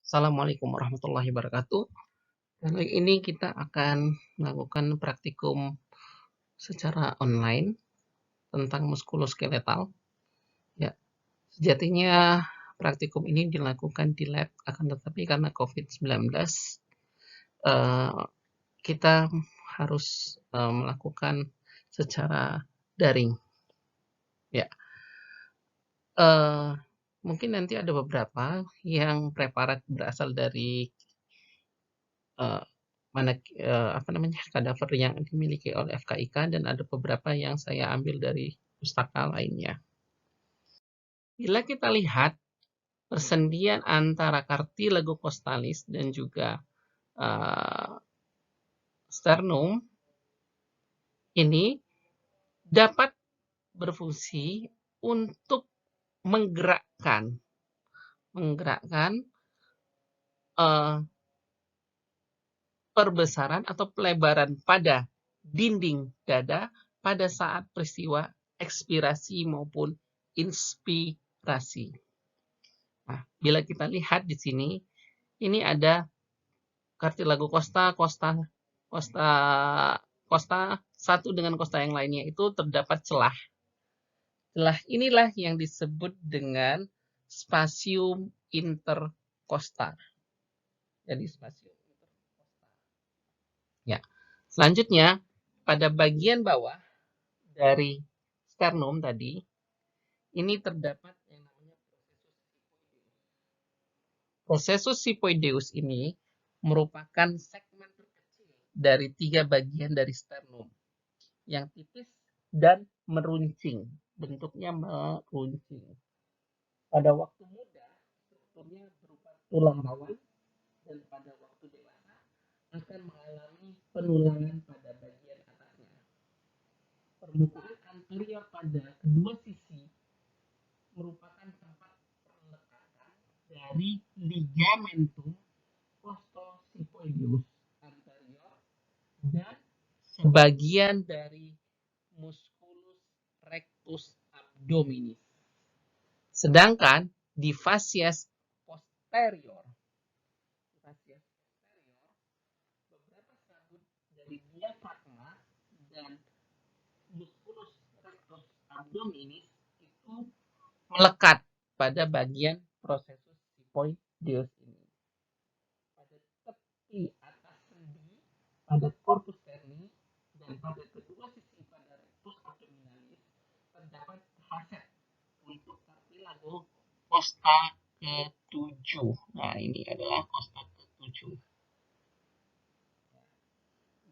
Assalamualaikum warahmatullahi wabarakatuh. Kali ini kita akan melakukan praktikum secara online tentang muskuloskeletal. Ya, sejatinya praktikum ini dilakukan di lab, akan tetapi karena COVID-19, eh, kita harus melakukan secara daring. Ya, eh, mungkin nanti ada beberapa yang preparat berasal dari eh, kadaver yang dimiliki oleh FKIK, dan ada beberapa yang saya ambil dari pustaka lainnya. Bila kita lihat persendian antara cartilago costalis dan juga sternum ini dapat berfungsi untuk menggerakkan perbesaran atau pelebaran pada dinding dada pada saat peristiwa ekspirasi maupun inspirasi. Nah, bila kita lihat di sini, ini ada cartilago costa satu dengan costa yang lainnya itu terdapat celah. Celah inilah yang disebut dengan spasium intercosta. Jadi spasium intercosta. Ya. Selanjutnya, pada bagian bawah dari sternum tadi, ini terdapat yang namanya processus xiphoideus. Ini merupakan segmen terkecil dari 3 bagian dari sternum yang tipis dan meruncing. Bentuknya meruncing. Pada waktu muda, strukturnya berupa tulang rawan, dan pada waktu dewasa akan mengalami penulangan pada bagian atasnya. Permukaan anterior pada kedua sisi merupakan tempat perlekatan dari ligamentum costoxiphoideus anterior dan sebagian dari musculus rectus abdominis. Sedangkan di fascias posterior, beberapa sabut dari diafragma dan musculus rectus abdominis itu melekat pada bagian processus xiphoideus ini. Pada tepi atas sendi, pada corpus sterni, dan pada kedua sisi pada rectus abdominalis terdapat facet untuk cartilago costa ke-7. Nah, ini adalah costa ke-7.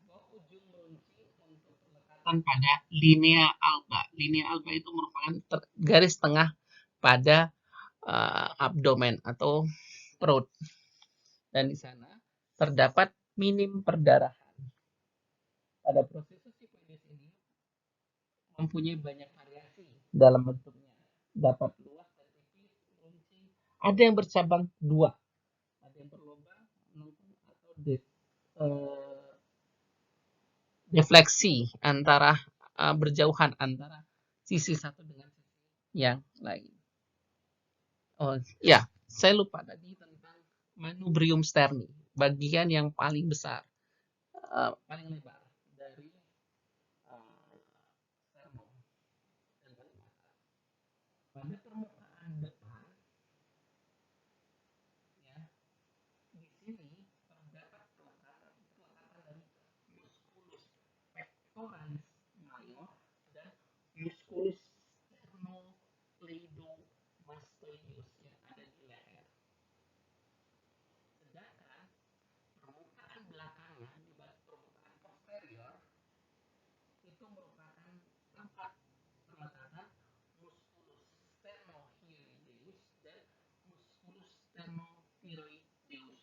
Ujung meruncing untuk pelekatan pada linea alba. Linea alba itu merupakan garis tengah pada abdomen atau perut. Dan di sana terdapat minim perdarahan. Pada proses xiphoideus ini mempunyai banyak variasi dalam bentuknya. Dapat luas dan tipis, runcing. Ada yang bercabang 2, ada yang berlubang, atau defleksi antara berjauhan antara sisi satu dengan sisi yang lain. Oh ya, saya lupa tadi tentang manubrium sterni, bagian yang paling besar, paling lebar dari sternum. Pada permukaan depan, ya, di sini terdapat pelekatan dari musculus pectoralis major dan musculus sternocleidomastoideus yang ada di leher. Sedangkan permukaan belakangnya, di permukaan posterior, itu merupakan tempat pelekatan musculus sternohyoideus dan musculus sternothyroideus.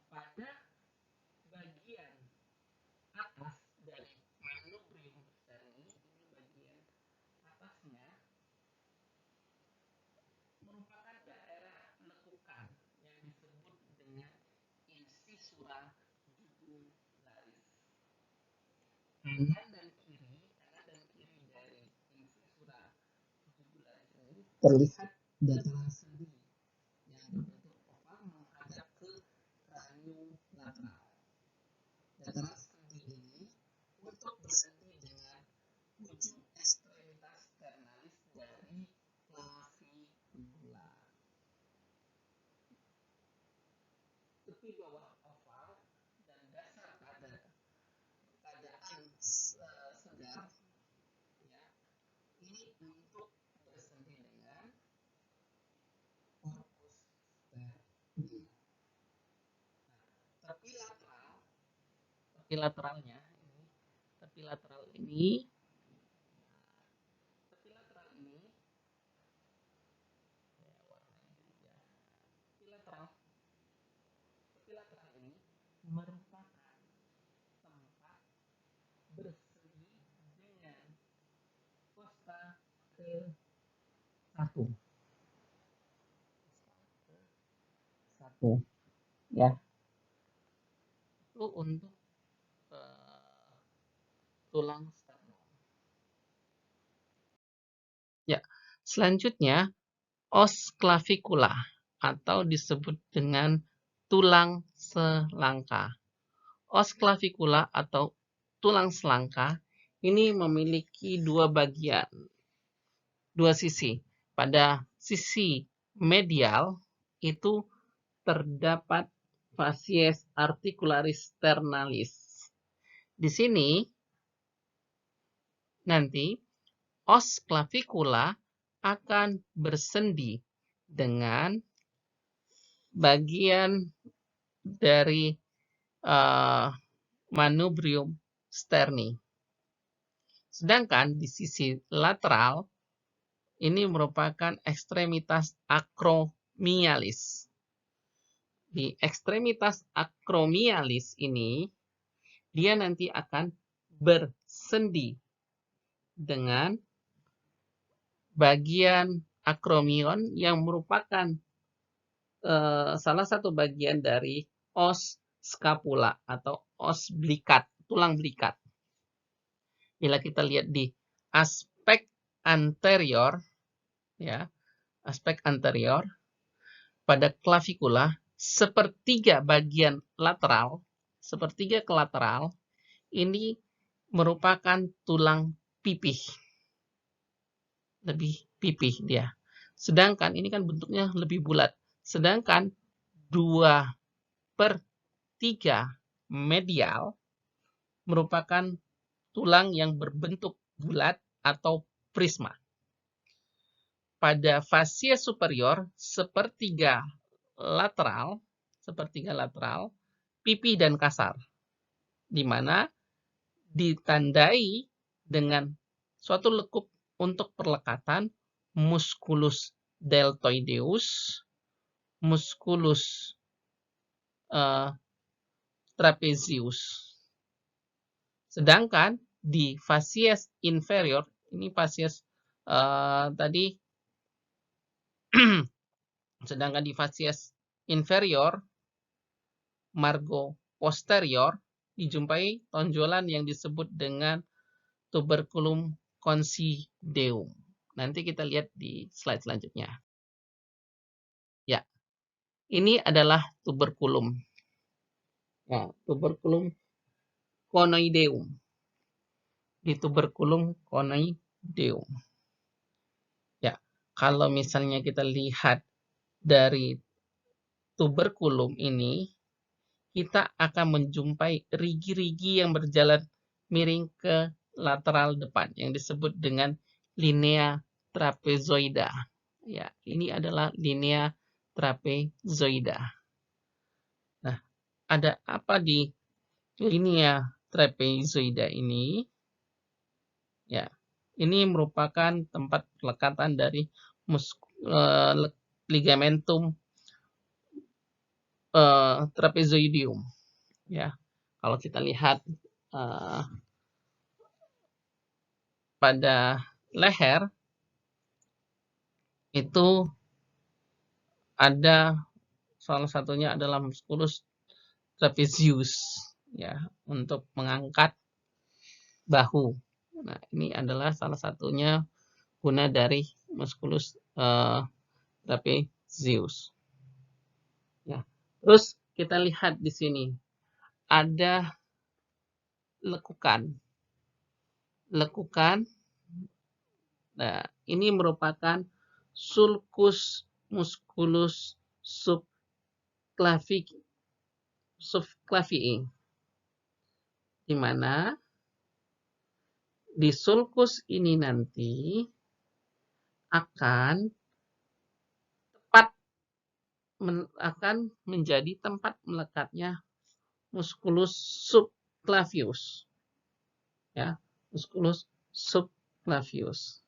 Pada bagian atas dari manubrium sterni, ini bagian atasnya merupakan daerah lekukan yang disebut dengan incisura jugularis. Kanan dan kiri dari incisura jugularis ini terlihat dataran sendi yang berbentuk oval menghadap ke kranium lateral. Dataran sendi ini untuk bersendi dengan ujung ekstremitas ternalis dari clavicula. Tepi bawah oval dan dasar pada keadaan segar, ya, ini untuk bersendi dengan corpus sterni. Nah, tepi lateralnya ini, tepi lateral ini tepi lateral ini merupakan tempat bersendi dengan kosta ke-1. Ya. Itu untuk tulang sternum. Ya, selanjutnya os clavicula atau disebut dengan tulang selangka. Os clavicula atau tulang selangka ini memiliki dua bagian, dua sisi. Pada sisi medial itu terdapat facies articularis sternalis. Di sini nanti os clavicula akan bersendi dengan bagian dari manubrium sterni. Sedangkan di sisi lateral ini merupakan ekstremitas acromialis. Di ekstremitas acromialis ini dia nanti akan bersendi dengan bagian acromion yang merupakan salah satu bagian dari os scapula atau os belikat, tulang belikat. Bila kita lihat di aspek anterior, ya, aspek anterior pada clavicula, sepertiga bagian lateral, sepertiga ke lateral ini merupakan tulang pipih, lebih pipih dia. Sedangkan ini kan bentuknya lebih bulat. Sedangkan 2/3 medial merupakan tulang yang berbentuk bulat atau prisma. Pada facies superior, sepertiga lateral, pipih dan kasar, di mana ditandai dengan suatu lekuk untuk perlekatan musculus deltoideus, musculus trapezius. Sedangkan di facies inferior, ini facies tadi, sedangkan di facies inferior, margo posterior, dijumpai tonjolan yang disebut dengan tuberculum consideum. Nanti kita lihat di slide selanjutnya. Ya, ini adalah tuberculum. Ya, tuberculum conoideum. Di tuberculum conoideum. Ya, kalau misalnya kita lihat dari tuberculum ini, kita akan menjumpai rigi-rigi yang berjalan miring ke lateral depan yang disebut dengan linea trapezoida. Ya, ini adalah linea trapezoida. Nah, ada apa di linea trapezoida ini? Ya, ini merupakan tempat pelekatan dari ligamentum trapezoidium. Ya, kalau kita lihat pada leher itu ada salah satunya adalah musculus trapezius, ya, untuk mengangkat bahu. Nah, ini adalah salah satunya guna dari musculus tapi Zeus. Ya. Terus kita lihat di sini ada lekukan. Lekukan. Nah, ini merupakan sulcus musculus subclavii, di mana di sulcus ini nanti akan menjadi tempat melekatnya musculus subclavius, ya, musculus subclavius.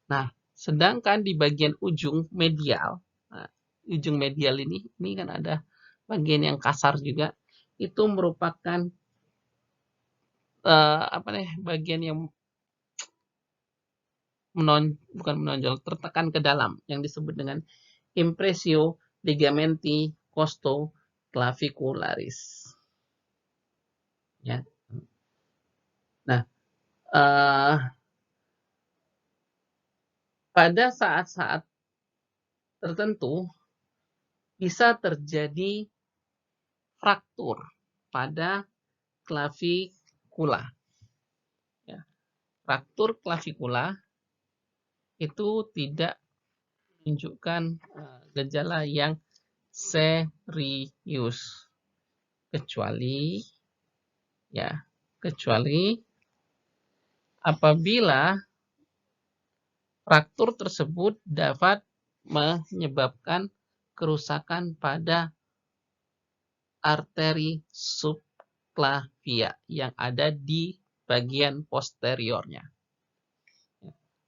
Nah, sedangkan di bagian ujung medial, nah, ujung medial ini kan ada bagian yang kasar juga, itu merupakan bagian yang bukan menonjol, tertekan ke dalam, yang disebut dengan impressio ligamenti costoclavicularis. Ya. Nah, pada saat-saat tertentu bisa terjadi fraktur pada klavikula. Ya. Fraktur klavikula itu tidak menunjukkan gejala yang serius, kecuali apabila fraktur tersebut dapat menyebabkan kerusakan pada arteri subclavia yang ada di bagian posteriornya.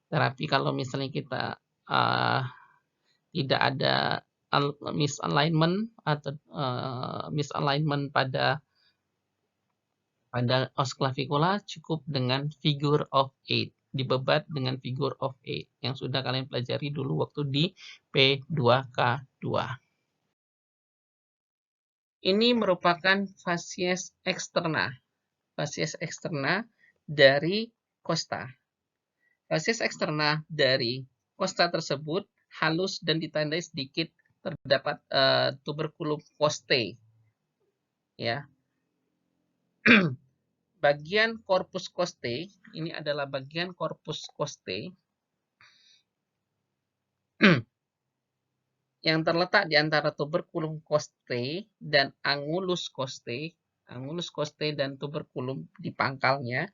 Tetapi kalau misalnya kita tidak ada misalignment atau misalignment pada os clavicula, cukup dengan figure of 8, dibebat dengan figure of 8 yang sudah kalian pelajari dulu waktu di P2K2. Ini merupakan facies externa. Facies externa dari costa. Facies externa dari costa tersebut halus dan ditandai sedikit terdapat tuberculum costae. Ya. Bagian corpus costae, ini adalah bagian corpus costae yang terletak di antara tuberculum costae dan angulus costae. Angulus costae dan tuberculum di pangkalnya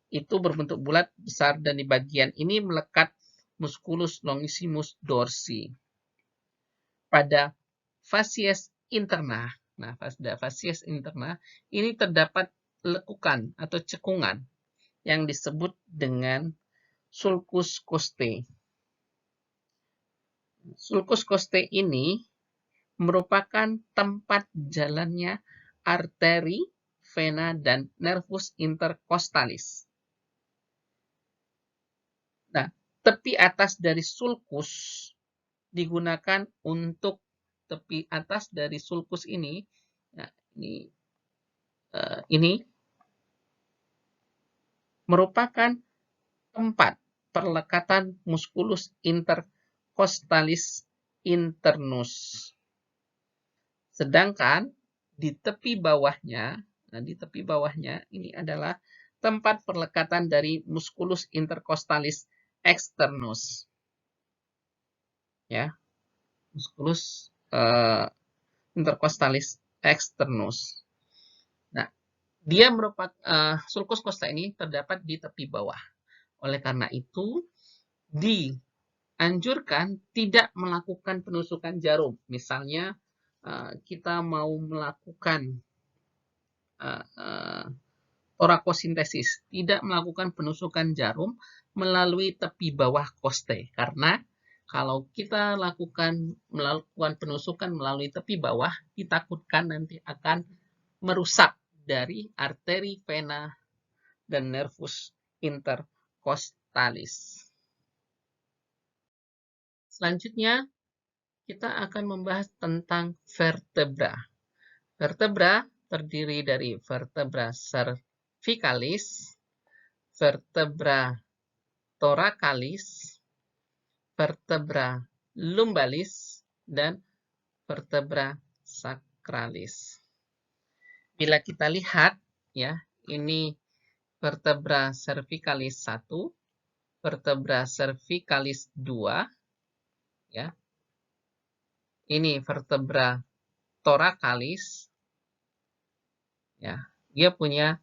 itu berbentuk bulat besar, dan di bagian ini melekat musculus longissimus dorsi. Pada facies interna, pada facies interna ini terdapat lekukan atau cekungan yang disebut dengan sulcus costae. Sulcus costae ini merupakan tempat jalannya arteri, vena, dan nervus intercostalis. Nah, tepi atas dari sulcus digunakan untuk tepi atas dari sulcus ini. Nah, ini merupakan tempat perlekatan musculus intercostalis internus. Sedangkan di tepi bawahnya, ini adalah tempat perlekatan dari musculus intercostalis externus. Ya, musculus intercostalis externus. Nah, dia merupakan sulcus costae ini terdapat di tepi bawah. Oleh karena itu, dianjurkan tidak melakukan penusukan jarum. Misalnya, kita mau melakukan torakosintesis, tidak melakukan penusukan jarum melalui tepi bawah costae, karena kalau kita melakukan penusukan melalui tepi bawah, ditakutkan nanti akan merusak dari arteri, vena, dan nervus intercostalis. Selanjutnya, kita akan membahas tentang vertebra. Vertebra terdiri dari vertebra cervicalis, vertebra thoracalis, vertebra lumbalis, dan vertebra sacralis. Bila kita lihat, ya, ini vertebra cervicalis 1, vertebra cervicalis 2, ya. Ini vertebra thoracalis, ya. Dia punya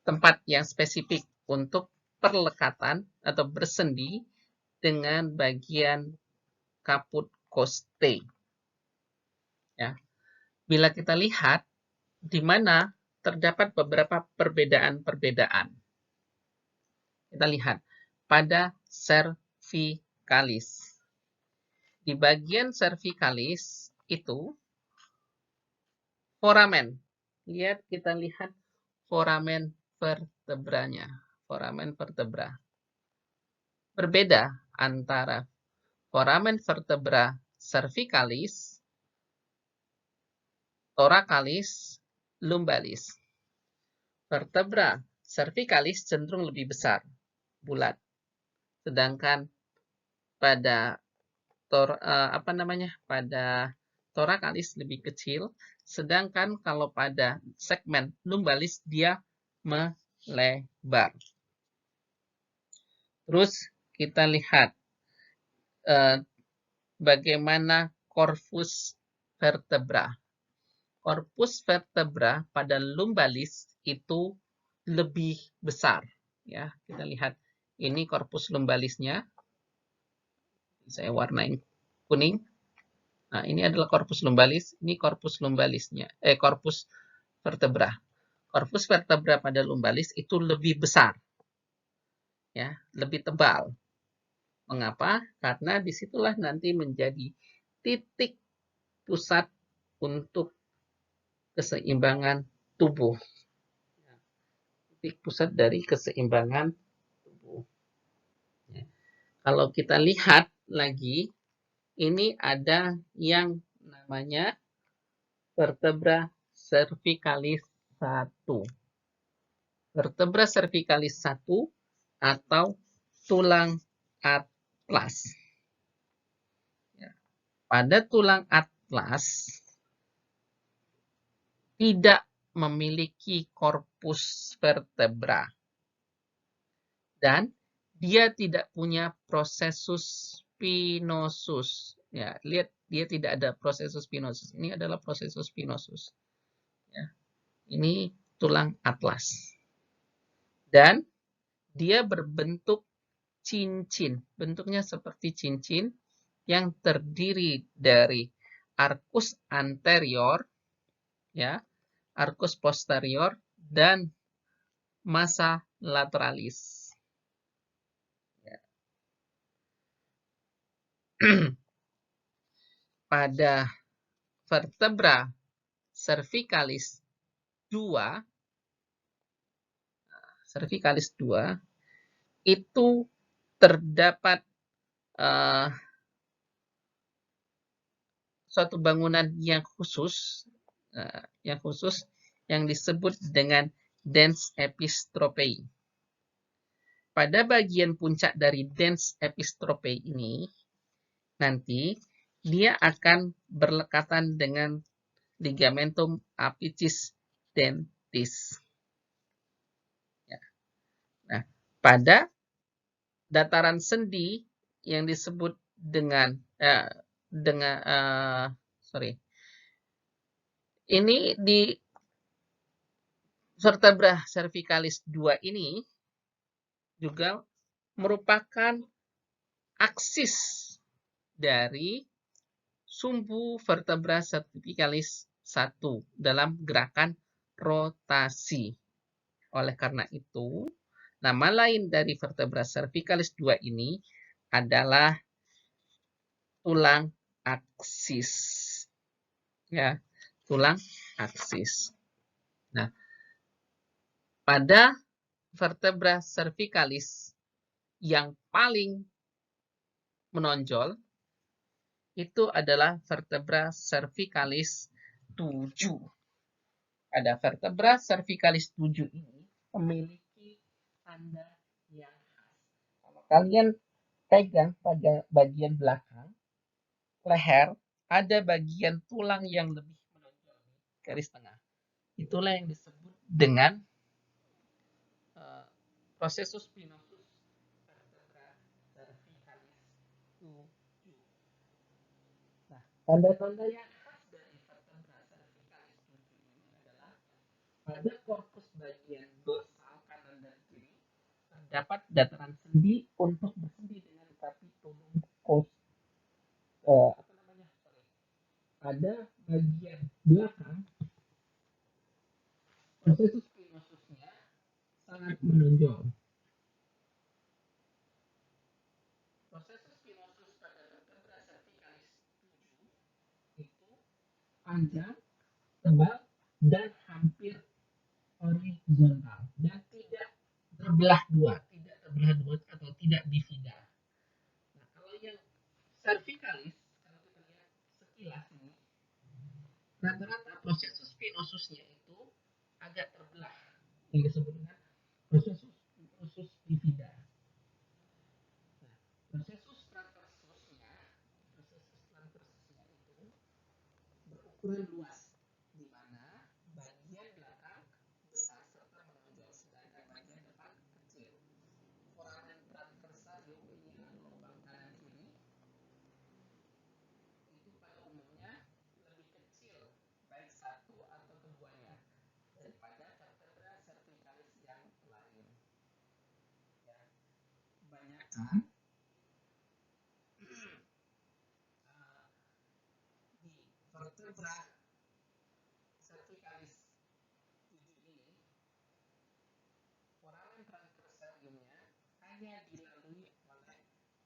tempat yang spesifik untuk perlekatan atau bersendi dengan bagian kaput costae. Ya. Bila kita lihat di mana terdapat beberapa perbedaan-perbedaan. Kita lihat pada cervicalis. Di bagian cervicalis itu foramen. Kita lihat foramen vertebranya. Foramen vertebra. Berbeda antara foramen vertebra cervicalis, thoracalis, lumbalis. Vertebra cervicalis cenderung lebih besar, bulat. Sedangkan pada pada thoracalis lebih kecil, sedangkan kalau pada segmen lumbalis dia melebar. Terus kita lihat bagaimana korpus vertebra. Korpus vertebra pada lumbalis itu lebih besar. Ya, kita lihat ini korpus lumbalisnya. Saya warnain kuning. Nah, ini adalah korpus lumbalis, ini korpus lumbalisnya, korpus vertebra. Korpus vertebra pada lumbalis itu lebih besar, ya, lebih tebal. Mengapa? Karena disitulah nanti menjadi titik pusat untuk keseimbangan tubuh. Titik pusat dari keseimbangan tubuh. Ya. Kalau kita lihat lagi, ini ada yang namanya vertebra cervicalis 1. Vertebra cervicalis 1 atau tulang atlas. Ya. Pada tulang atlas tidak memiliki korpus vertebra. Dan dia tidak punya processus spinosus. Ya, lihat dia tidak ada processus spinosus. Ini adalah processus spinosus. Ya. Ini tulang atlas. Dan dia berbentuk cincin. Bentuknya seperti cincin yang terdiri dari arcus anterior, ya, arcus posterior, dan massa lateralis. Ya. Pada vertebra cervicalis 2, itu terdapat suatu bangunan yang khusus yang disebut dengan dens epistropei. Pada bagian puncak dari dens epistropei ini, nanti dia akan berlekatan dengan ligamentum apicis dentis. Ya. Nah, pada dataran sendi yang disebut dengan ini di vertebra cervicalis 2 ini juga merupakan aksis dari sumbu vertebra cervicalis 1 dalam gerakan rotasi. Oleh karena itu, nama lain dari vertebra cervicalis 2 ini adalah tulang aksis. Ya, tulang aksis. Nah, pada vertebra cervicalis yang paling menonjol itu adalah vertebra cervicalis 7. Pada vertebra cervicalis 7 ini memiliki tanda yang khas. Kalau kalian pegang pada bagian belakang, leher ada bagian tulang yang lebih menonjol di garis tengah. Itulah yang disebut dengan processus spinosus vertebra cervicalis 7. Nah, tanda-tanda yang khas dari vertebra cervicalis 7 ini adalah pada korpus bagian dorsal kanan dan kiri terdapat dataran sendi untuk bersendi dengan capitulum pada bagian belakang processus spinosusnya sangat menonjol. Processus spinosus pada vertebra cervicalis 7 itu panjang, tebal, dan hampir horizontal dan tidak terbelah dua atau tidak bifida. Nah, kalau yang cervicalis, kalau kita lihat sekilas ini, rata-rata processus spinosusnya itu agak terbelah, yang disebut dengan processus bifida. Nah, processus transversusnya itu berukuran luas, di mana bagian belakang besar serta menonjol, sedangkan bagian depan kecil. Foramen transversarium ini atau lubang kanan kiri itu pada umumnya lebih kecil, baik satu atau keduanya, daripada vertebra cervicalis yang lain. Ya, kebanyakan di vertebra cervicalis 7 ini foramen transversariumnya hanya dilalui oleh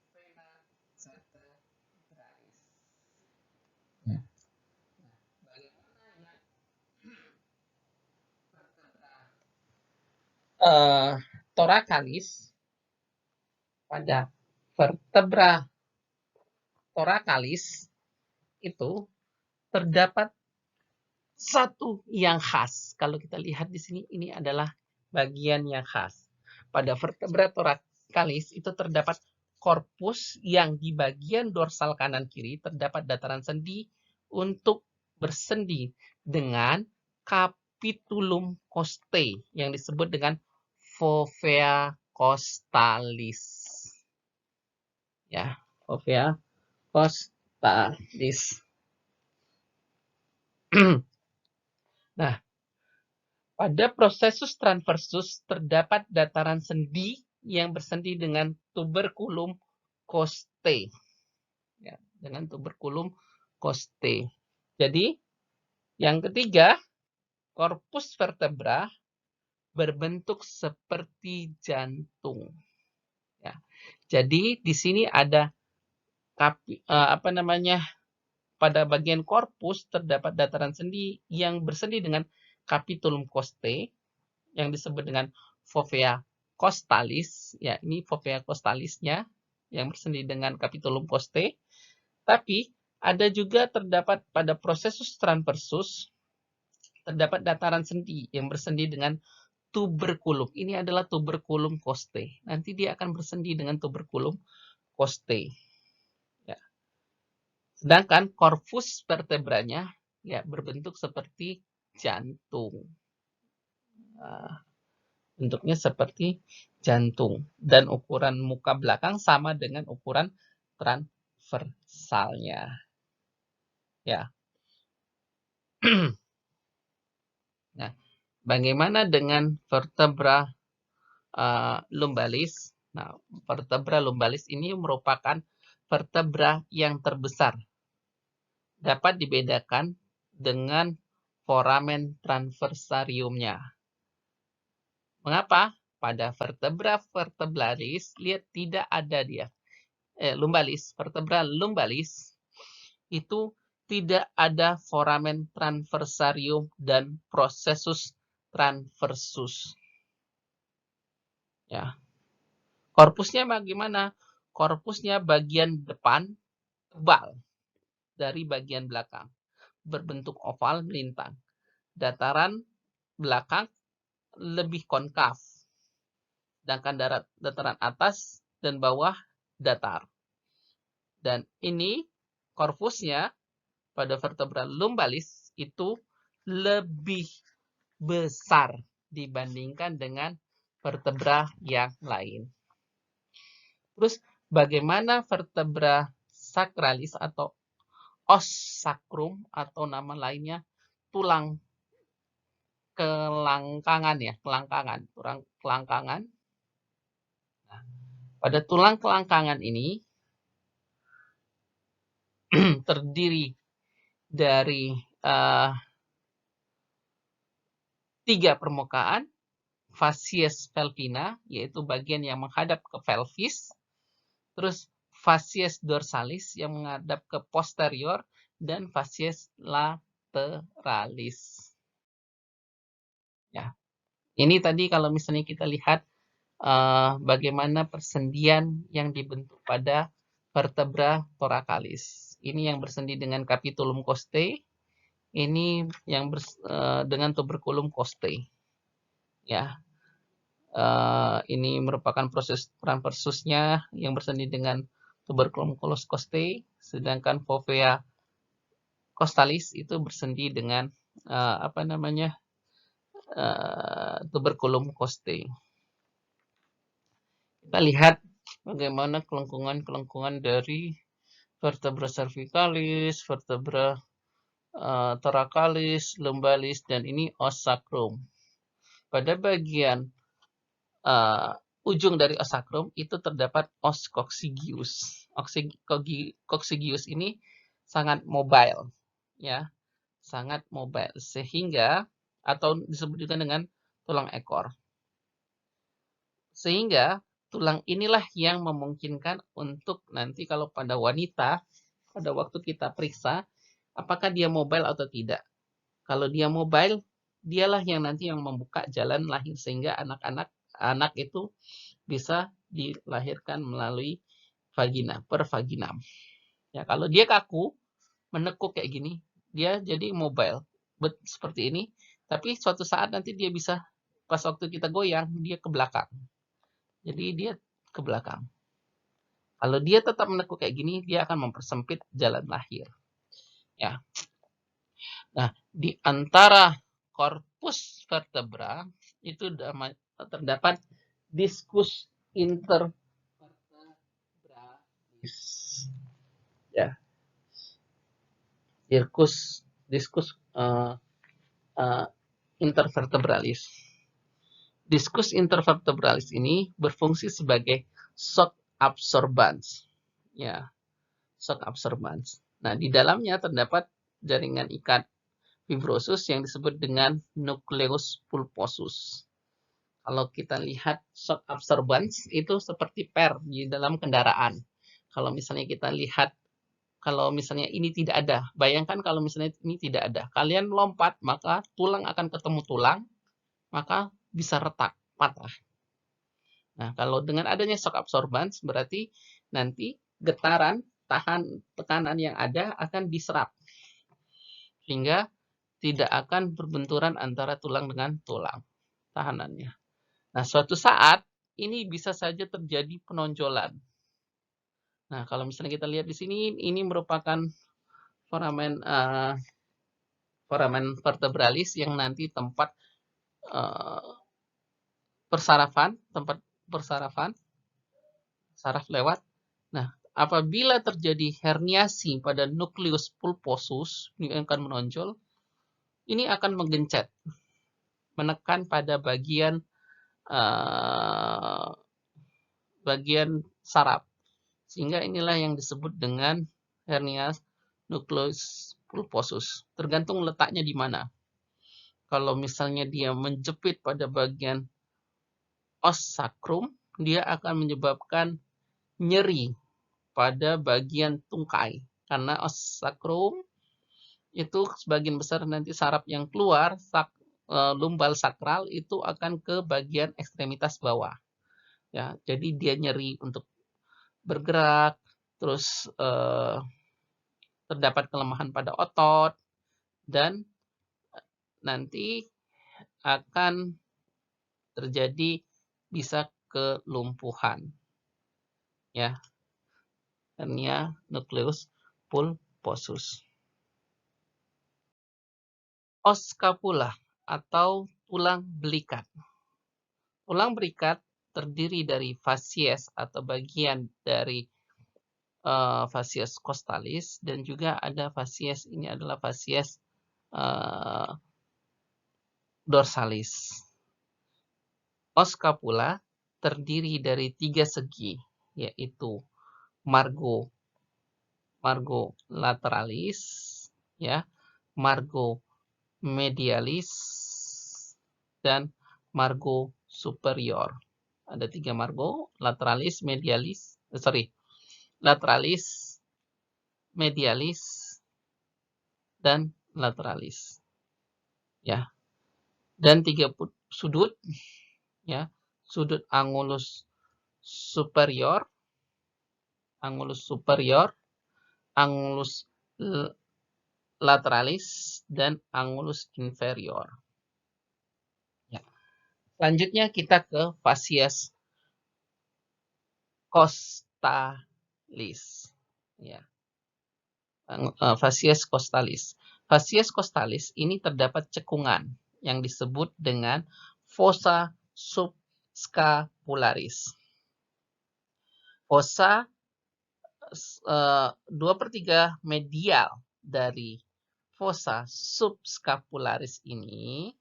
vena vertebralis. Ya. Nah, bagaimana yang vertebra thoracalis? Pada vertebra thoracalis itu terdapat satu yang khas. Kalau kita lihat di sini, ini adalah bagian yang khas. Pada vertebra thoracalis itu terdapat korpus yang di bagian dorsal kanan kiri terdapat dataran sendi untuk bersendi dengan capitulum costae yang disebut dengan fovea costalis. Ya, fovea costalis. Nah, pada processus transversus terdapat dataran sendi yang bersendi dengan tuberculum costae. Ya, dengan tuberculum costae. Jadi, yang ketiga, korpus vertebra berbentuk seperti jantung. Ya. Jadi, di sini ada pada bagian korpus terdapat dataran sendi yang bersendi dengan capitulum costae yang disebut dengan fovea costalis. Ya, ini fovea costalisnya yang bersendi dengan capitulum costae. Tapi ada juga terdapat pada processus transversus terdapat dataran sendi yang bersendi dengan tuberculum. Ini adalah tuberculum costae. Nanti dia akan bersendi dengan tuberculum costae. Ya. Sedangkan korpus vertebranya ya berbentuk seperti jantung. Bentuknya seperti jantung dan ukuran muka belakang sama dengan ukuran transversalnya. Ya. Nah, bagaimana dengan vertebra lumbalis? Nah, vertebra lumbalis ini merupakan vertebra yang terbesar. Dapat dibedakan dengan foramen transversariumnya. Mengapa? Pada vertebra vertebralis, lihat tidak ada dia. Lumbalis, vertebra lumbalis itu tidak ada foramen transversarium dan processus transversus. Ya. Korpusnya bagaimana? Korpusnya bagian depan tebal dari bagian belakang, berbentuk oval melintang. Dataran belakang lebih konkav, sedangkan dataran atas dan bawah datar. Dan ini korpusnya pada vertebra lumbalis itu lebih besar dibandingkan dengan vertebra yang lain. Terus bagaimana vertebra sacralis atau os sacrum atau nama lainnya tulang kelangkangan ya, kelangkangan. Nah, pada tulang kelangkangan ini terdiri dari 3 permukaan, facies pelvina, yaitu bagian yang menghadap ke pelvis, terus facies dorsalis yang menghadap ke posterior, dan facies lateralis. Ya, ini tadi kalau misalnya kita lihat bagaimana persendian yang dibentuk pada vertebra thoracalis. Ini yang bersendi dengan capitulum costae, ini yang dengan tuberculum costae. Ya, ini merupakan proses transversusnya yang bersendi dengan tuberculum costae, sedangkan fovea costalis itu bersendi dengan tuberculum costae. Kita lihat bagaimana kelengkungan dari vertebra cervicalis, vertebra thoracalis, lumbalis, dan ini os sacrum. Pada bagian ujung dari os sacrum itu terdapat os coccygeus. Coccygeus ini sangat mobile, ya, sangat mobile, sehingga atau disebut juga dengan tulang ekor. Sehingga tulang inilah yang memungkinkan untuk nanti kalau pada wanita, pada waktu kita periksa, apakah dia mobile atau tidak. Kalau dia mobile, dialah yang nanti yang membuka jalan lahir, sehingga anak itu bisa dilahirkan melalui vagina, per vaginam. Ya, kalau dia kaku, menekuk kayak gini, dia jadi mobile, seperti ini. Tapi suatu saat nanti dia bisa, pas waktu kita goyang, dia ke belakang. Jadi dia ke belakang. Kalau dia tetap menekuk kayak gini, dia akan mempersempit jalan lahir. Ya. Nah, di antara korpus vertebra itu terdapat diskus intervertebralis. Ya. Diskus intervertebralis. Diskus intervertebralis ini berfungsi sebagai shock absorbans. Ya, shock absorbans. Nah, di dalamnya terdapat jaringan ikat fibrosus yang disebut dengan nucleus pulposus. Kalau kita lihat shock absorbans itu seperti per di dalam kendaraan. Kalau misalnya kita lihat, kalau misalnya ini tidak ada, bayangkan kalau misalnya ini tidak ada, kalian lompat, maka tulang akan ketemu tulang, maka bisa retak, patah. Nah, kalau dengan adanya shock absorbans, berarti nanti getaran, tekanan yang ada akan diserap. Sehingga tidak akan berbenturan antara tulang dengan tulang, tahanannya. Nah, suatu saat, ini bisa saja terjadi penonjolan. Nah, kalau misalnya kita lihat di sini, ini merupakan foramen vertebralis yang nanti tempat tempat persarafan, saraf lewat. Nah, apabila terjadi herniasi pada nukleus pulposus, ini akan menonjol, ini akan menggencet, menekan pada bagian saraf. Sehingga inilah yang disebut dengan hernia nukleus pulposus. Tergantung letaknya di mana. Kalau misalnya dia menjepit pada bagian os sacrum, dia akan menyebabkan nyeri pada bagian tungkai. Karena os sacrum itu sebagian besar nanti saraf yang keluar, lumbal sakral itu akan ke bagian ekstremitas bawah. Ya, jadi dia nyeri untuk bergerak, terus terdapat kelemahan pada otot, dan nanti akan terjadi bisa kelumpuhan. Ya, hernia nukleus pulposus. psoas. Os scapula atau tulang belikat. Tulang belikat terdiri dari fasies atau bagian dari fasies costalis, dan juga ada fasies, ini adalah fasies dorsalis. Os scapula terdiri dari 3 segi, yaitu margo lateralis, ya, margo medialis, dan margo superior. Ada 3 margo, lateralis, lateralis, medialis, dan lateralis. Ya. Dan 3 sudut, ya. Sudut angulus superior, angulus lateralis, dan angulus inferior. Ya. Selanjutnya kita ke fasies costalis. Ya. Fasies costalis. Fasies costalis ini terdapat cekungan yang disebut dengan fossa subscapularis. Fossa 2/3 medial dari fossa subscapularis ini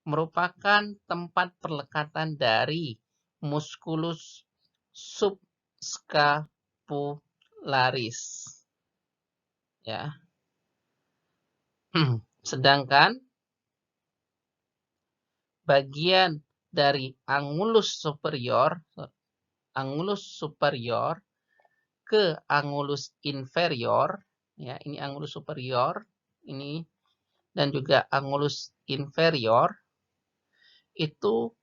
merupakan tempat perlekatan dari musculus subscapularis. Ya. Sedangkan bagian dari angulus superior ke angulus inferior, ya, ini angulus superior, ini, dan juga angulus inferior, itu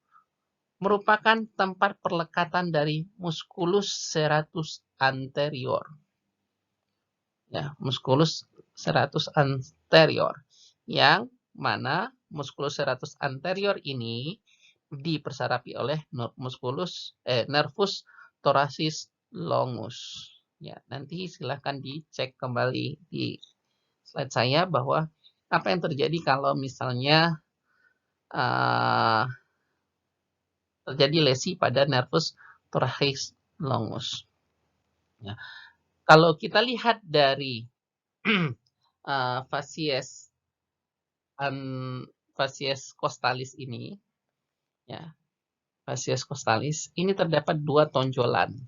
merupakan tempat perlekatan dari musculus serratus anterior. Ya, musculus serratus anterior, yang mana musculus serratus anterior ini dipersarapi oleh nervus thoracis longus. Ya, nanti silahkan dicek kembali di slide saya bahwa apa yang terjadi kalau misalnya terjadi lesi pada nervus thoracis longus. Ya. Kalau kita lihat dari fasies costalis ini, ya, fasies costalis ini terdapat 2 tonjolan.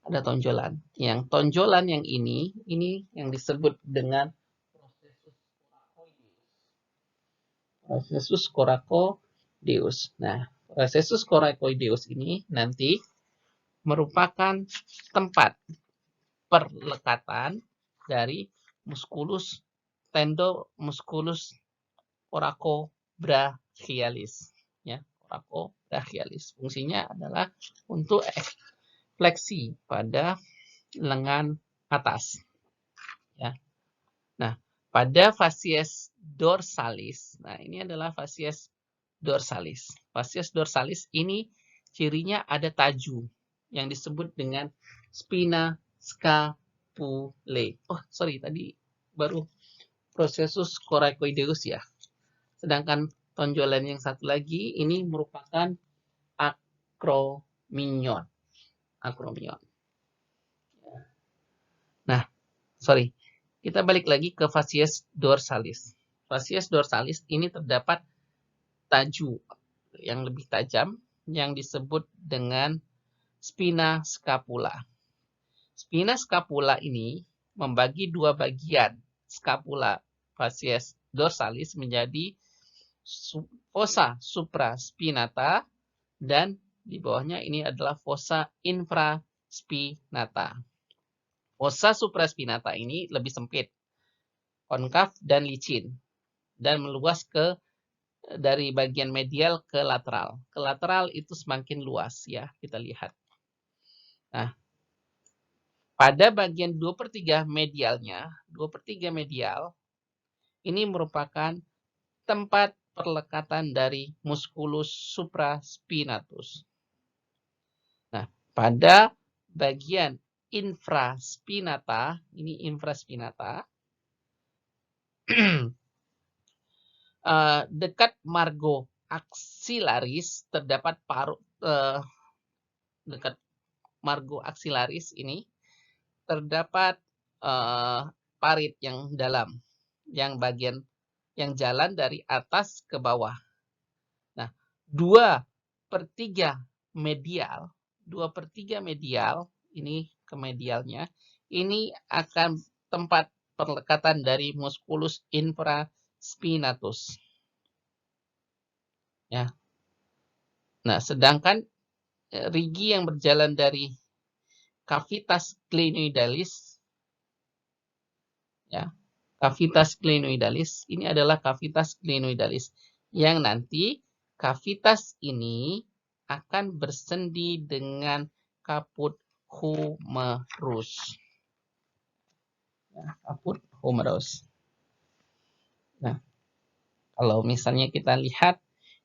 Ada tonjolan. Yang tonjolan yang ini yang disebut dengan processus coracoideus. Nah, processus coracoideus ini nanti merupakan tempat perlekatan dari musculus coracobrachialis, ya, coracobrachialis. Fungsinya adalah untuk fleksi pada lengan atas, ya. Nah, pada fasies dorsalis, nah ini adalah fasies dorsalis. Fasies dorsalis ini cirinya ada taju yang disebut dengan spina scapulae. Oh, sorry, tadi baru processus coracoideus, ya. Sedangkan tonjolan yang satu lagi ini merupakan acrominion. Nah, sorry. Kita balik lagi ke fasies dorsalis. Fasies dorsalis ini terdapat taju yang lebih tajam yang disebut dengan spina scapula. Spina scapula ini membagi 2 bagian scapula fasies dorsalis menjadi fossa supraspinata, dan di bawahnya ini adalah fossa infraspinata. Fossa supraspinata ini lebih sempit, konkav dan licin, dan meluas dari bagian medial ke lateral. Ke lateral itu semakin luas, ya, kita lihat. Nah, pada bagian 2/3 medialnya, 2/3 medial, ini merupakan tempat perlekatan dari musculus supraspinatus. Nah, pada bagian infraspinata, ini infraspinata, dekat margo axillaris terdapat dekat margo axillaris ini terdapat parit yang dalam, yang jalan dari atas ke bawah. Nah, 2/3 medial, ini ke medialnya, ini akan tempat perlekatan dari musculus infraspinatus. Ya. Nah, sedangkan rigi yang berjalan dari cavitas glenoidalis, ya, cavitas glenoidalis ini adalah cavitas glenoidalis yang nanti cavitas ini akan bersendi dengan caput humerus. Ya, caput humerus. Nah, kalau misalnya kita lihat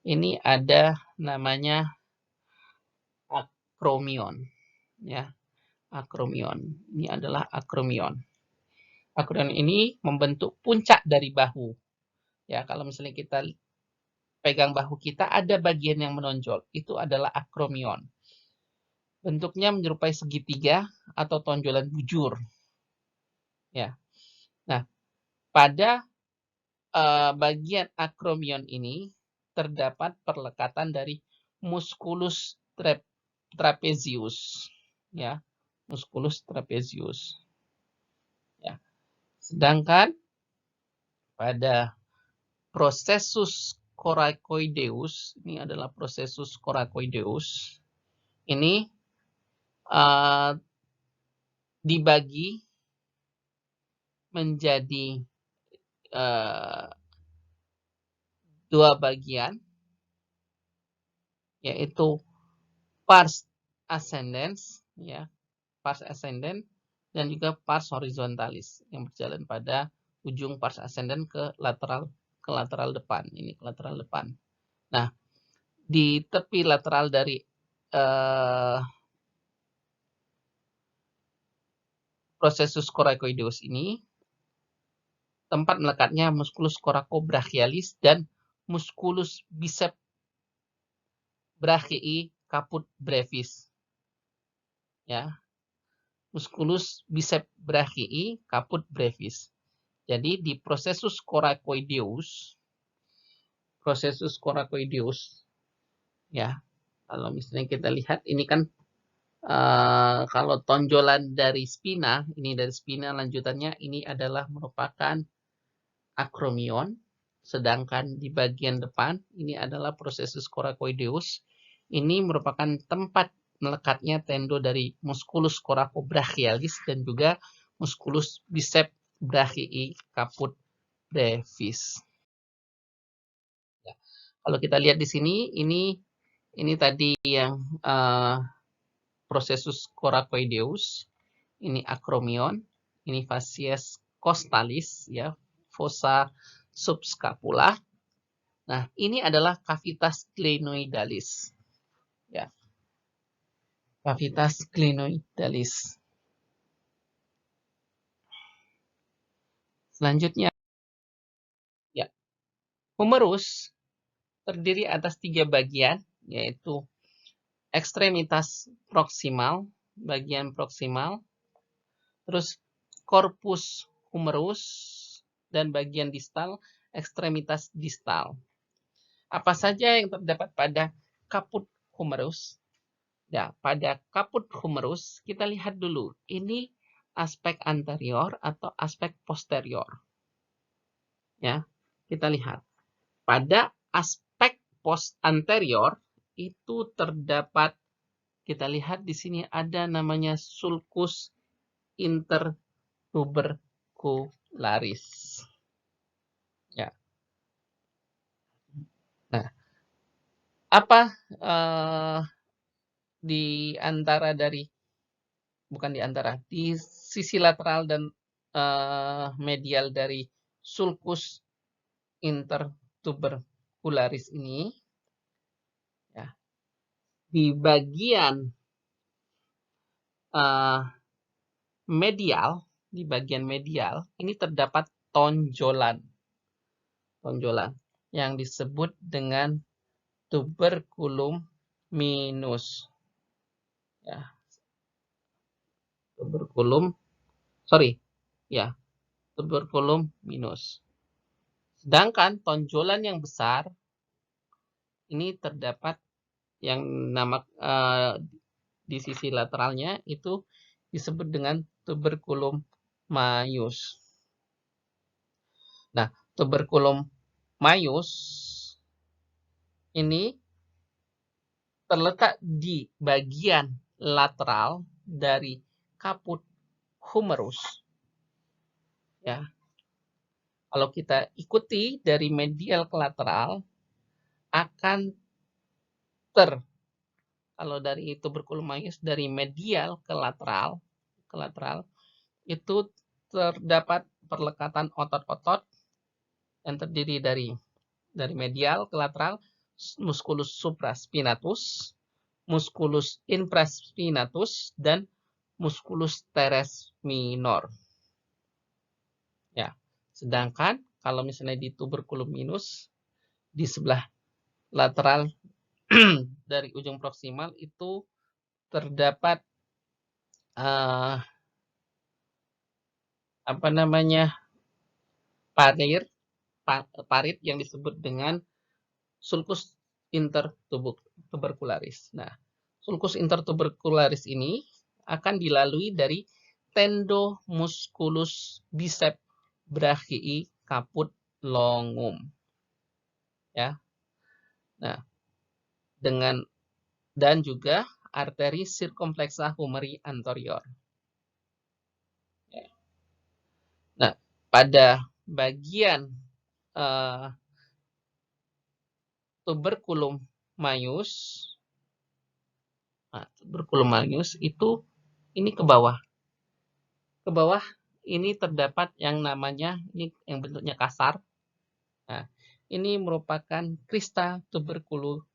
ini ada namanya akromion, ya, akromion. Ini adalah akromion. Akromion ini membentuk puncak dari bahu. Ya, kalau misalnya kita pegang bahu kita ada bagian yang menonjol, itu adalah akromion. Bentuknya menyerupai segitiga atau tonjolan bujur. Ya. Nah, pada bagian akromion ini terdapat perlekatan dari musculus trapezius, ya, musculus trapezius. Ya. Sedangkan pada processus coracoideus, ini adalah processus coracoideus, ini dibagi menjadi dua bagian, yaitu pars ascendens, ya, pars ascendens dan juga pars horizontalis yang berjalan pada ujung pars ascendens ke lateral depan. Ini ke lateral depan. Nah, di tepi lateral dari processus coracoideus ini tempat melekatnya musculus coracobrachialis dan musculus bicep brachii caput brevis. Ya. Musculus bicep brachii caput brevis. Jadi di processus coracoideus, ya, kalau misalnya kita lihat ini kan kalau tonjolan dari spina, ini dari spina lanjutannya ini adalah merupakan akromion, sedangkan di bagian depan ini adalah processus coracoideus. Ini merupakan tempat melekatnya tendo dari musculus coracobrachialis dan juga musculus bicep brachii caput brevis. Ya. Kalau kita lihat di sini, ini tadi yang processus coracoideus, ini akromion, ini facies costalis, ya, fossa subscapula. Nah, ini adalah cavitas glenoidalis. Ya. Cavitas glenoidalis. Selanjutnya, ya, humerus terdiri atas 3 bagian, yaitu ekstremitas proksimal, bagian proksimal, terus corpus humerus, dan bagian distal, ekstremitas distal. Apa saja yang terdapat pada caput humerus? Ya, pada caput humerus kita lihat dulu, ini aspek anterior atau aspek posterior. Ya, kita lihat. Pada aspek post anterior itu terdapat, kita lihat di sini ada namanya sulcus intertubercularis. Ya. Nah, apa di antara dari, bukan di antara, di sisi lateral dan medial dari sulcus intertubercularis ini, ya, di bagian medial, di bagian medial, ini terdapat tonjolan yang disebut dengan tuberculum minus. Ya, tuberculum minus. Sedangkan tonjolan yang besar ini terdapat yang di sisi lateralnya itu disebut dengan tuberculum maius. Nah, tuberculum maius ini terletak di bagian lateral dari caput humerus. Ya. Kalau kita ikuti dari medial ke lateral, akan kalau dari tuberculum maius dari medial ke lateral itu terdapat perlekatan otot-otot yang terdiri dari medial ke lateral, musculus supraspinatus, musculus infraspinatus, dan musculus teres minor. Ya. Sedangkan kalau misalnya di tuberculum minus di sebelah lateral dari ujung proksimal itu terdapat parit yang disebut dengan sulcus intertubercularis. Nah, sulcus intertubercularis ini akan dilalui dari tendo musculus bicep brachii caput longum. Ya. Nah, dan juga arteri circumflexa humeri anterior. Ya. Nah, pada bagian tuberculum maius, itu ini ke bawah. Ke bawah ini terdapat yang namanya, ini yang bentuknya kasar. Nah, ini merupakan crista tuberculi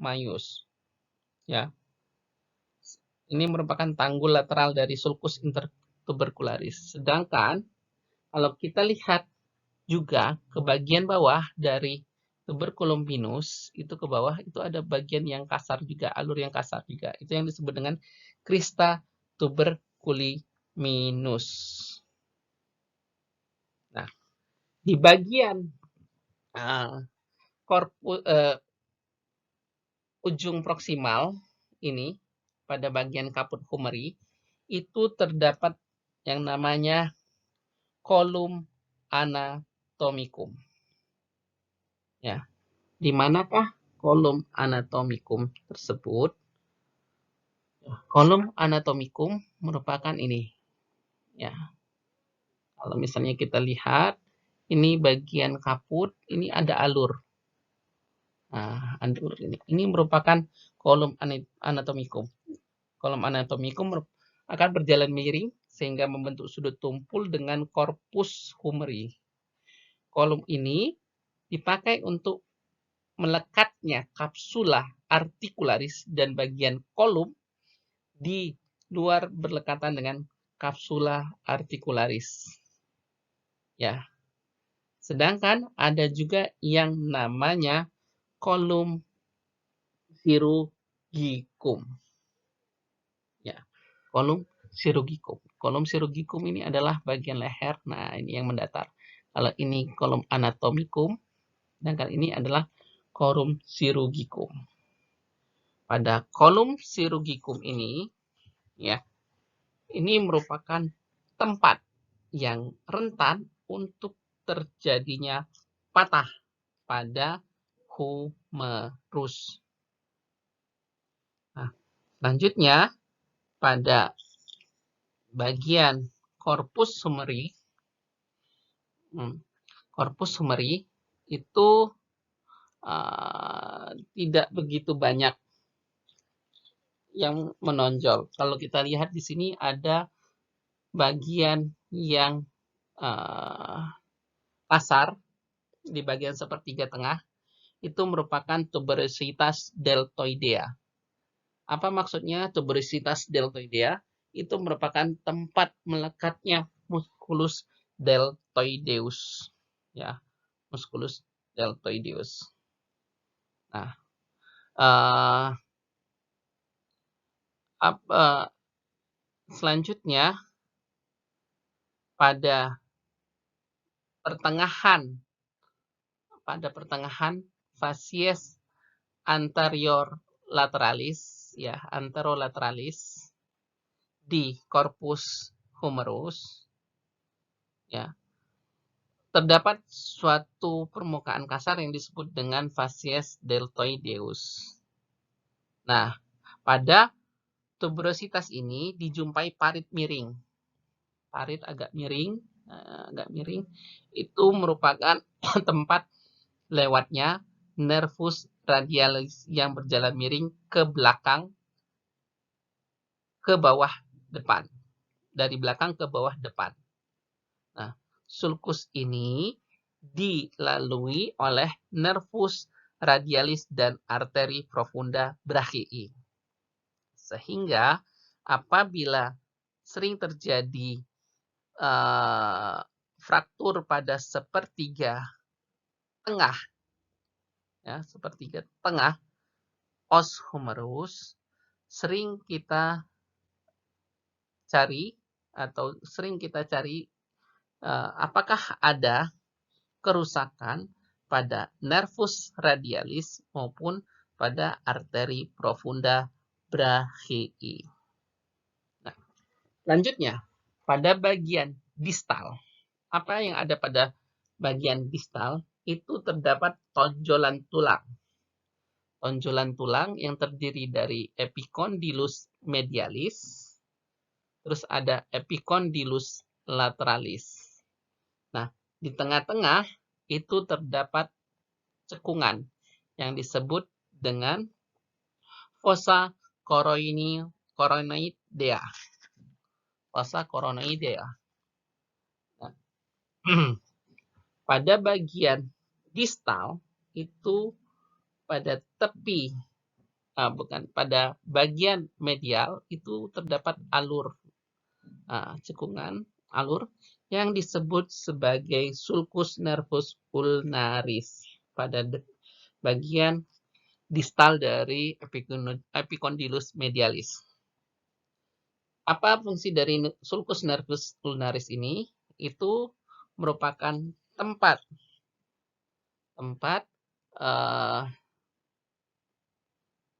maius. Ya. Ini merupakan tanggul lateral dari sulcus intertubercularis. Sedangkan kalau kita lihat juga ke bagian bawah dari tuberculum minus, itu ke bawah itu ada bagian yang kasar juga, alur yang kasar juga. Itu yang disebut dengan crista tuberculi minus. Nah, di bagian ujung proksimal ini, pada bagian caput humeri, itu terdapat yang namanya column anatomicum. Ya, di manakah column anatomicum tersebut? Column anatomicum merupakan ini. Ya, kalau misalnya kita lihat, ini bagian kaput, ini ada alur. Nah, alur ini merupakan column anatomicum. Column anatomicum akan berjalan miring sehingga membentuk sudut tumpul dengan corpus humeri. Kolom ini dipakai untuk melekatnya kapsula articularis dan bagian kolom di luar berdekatan dengan kapsula articularis. Ya. Sedangkan ada juga yang namanya kolom chirurgicum. Ya. Kolom chirurgicum. Kolom chirurgicum ini adalah bagian leher. Nah, ini yang mendatar. Kalau ini kolom anatomicum, sedangkan ini adalah kolom chirurgicum. Pada kolom chirurgicum ini, ya, ini merupakan tempat yang rentan untuk terjadinya patah pada humerus. Nah, selanjutnya pada bagian corpus humeri, itu tidak begitu banyak yang menonjol. Kalau kita lihat di sini ada bagian yang kasar di bagian sepertiga tengah, itu merupakan tuberositas deltoidea. Apa maksudnya tuberositas deltoidea? itu merupakan tempat melekatnya musculus deltoideus, ya, musculus deltoideus. Nah, selanjutnya pada pertengahan facies anterior lateralis, ya, anterolateralis di corpus humerus, ya, terdapat suatu permukaan kasar yang disebut dengan facies deltoideus. Nah, pada tuberositas ini dijumpai parit miring. Parit agak miring, itu merupakan tempat lewatnya nervus radialis yang berjalan miring ke belakang, ke bawah depan. Dari belakang ke bawah depan. Nah, sulcus ini dilalui oleh nervus radialis dan arteri profunda brachii. Sehingga apabila sering terjadi fraktur pada sepertiga tengah, ya, sepertiga tengah os humerus, sering kita cari apakah ada kerusakan pada nervus radialis maupun pada arteri profunda brachii. Nah, selanjutnya pada bagian distal. Apa yang ada pada bagian distal? Itu terdapat tonjolan tulang. Tonjolan tulang yang terdiri dari epicondylus medialis, terus ada epicondylus lateralis. Nah, di tengah-tengah itu terdapat cekungan yang disebut dengan fossa coronoidea. Fossa coronoidea. Nah, pada bagian distal itu pada tepi, pada bagian medial itu terdapat alur cekungan, alur yang disebut sebagai sulcus nervus ulnaris pada bagian distal dari epicondylus medialis. Apa fungsi dari sulcus nervus ulnaris ini? Itu merupakan tempat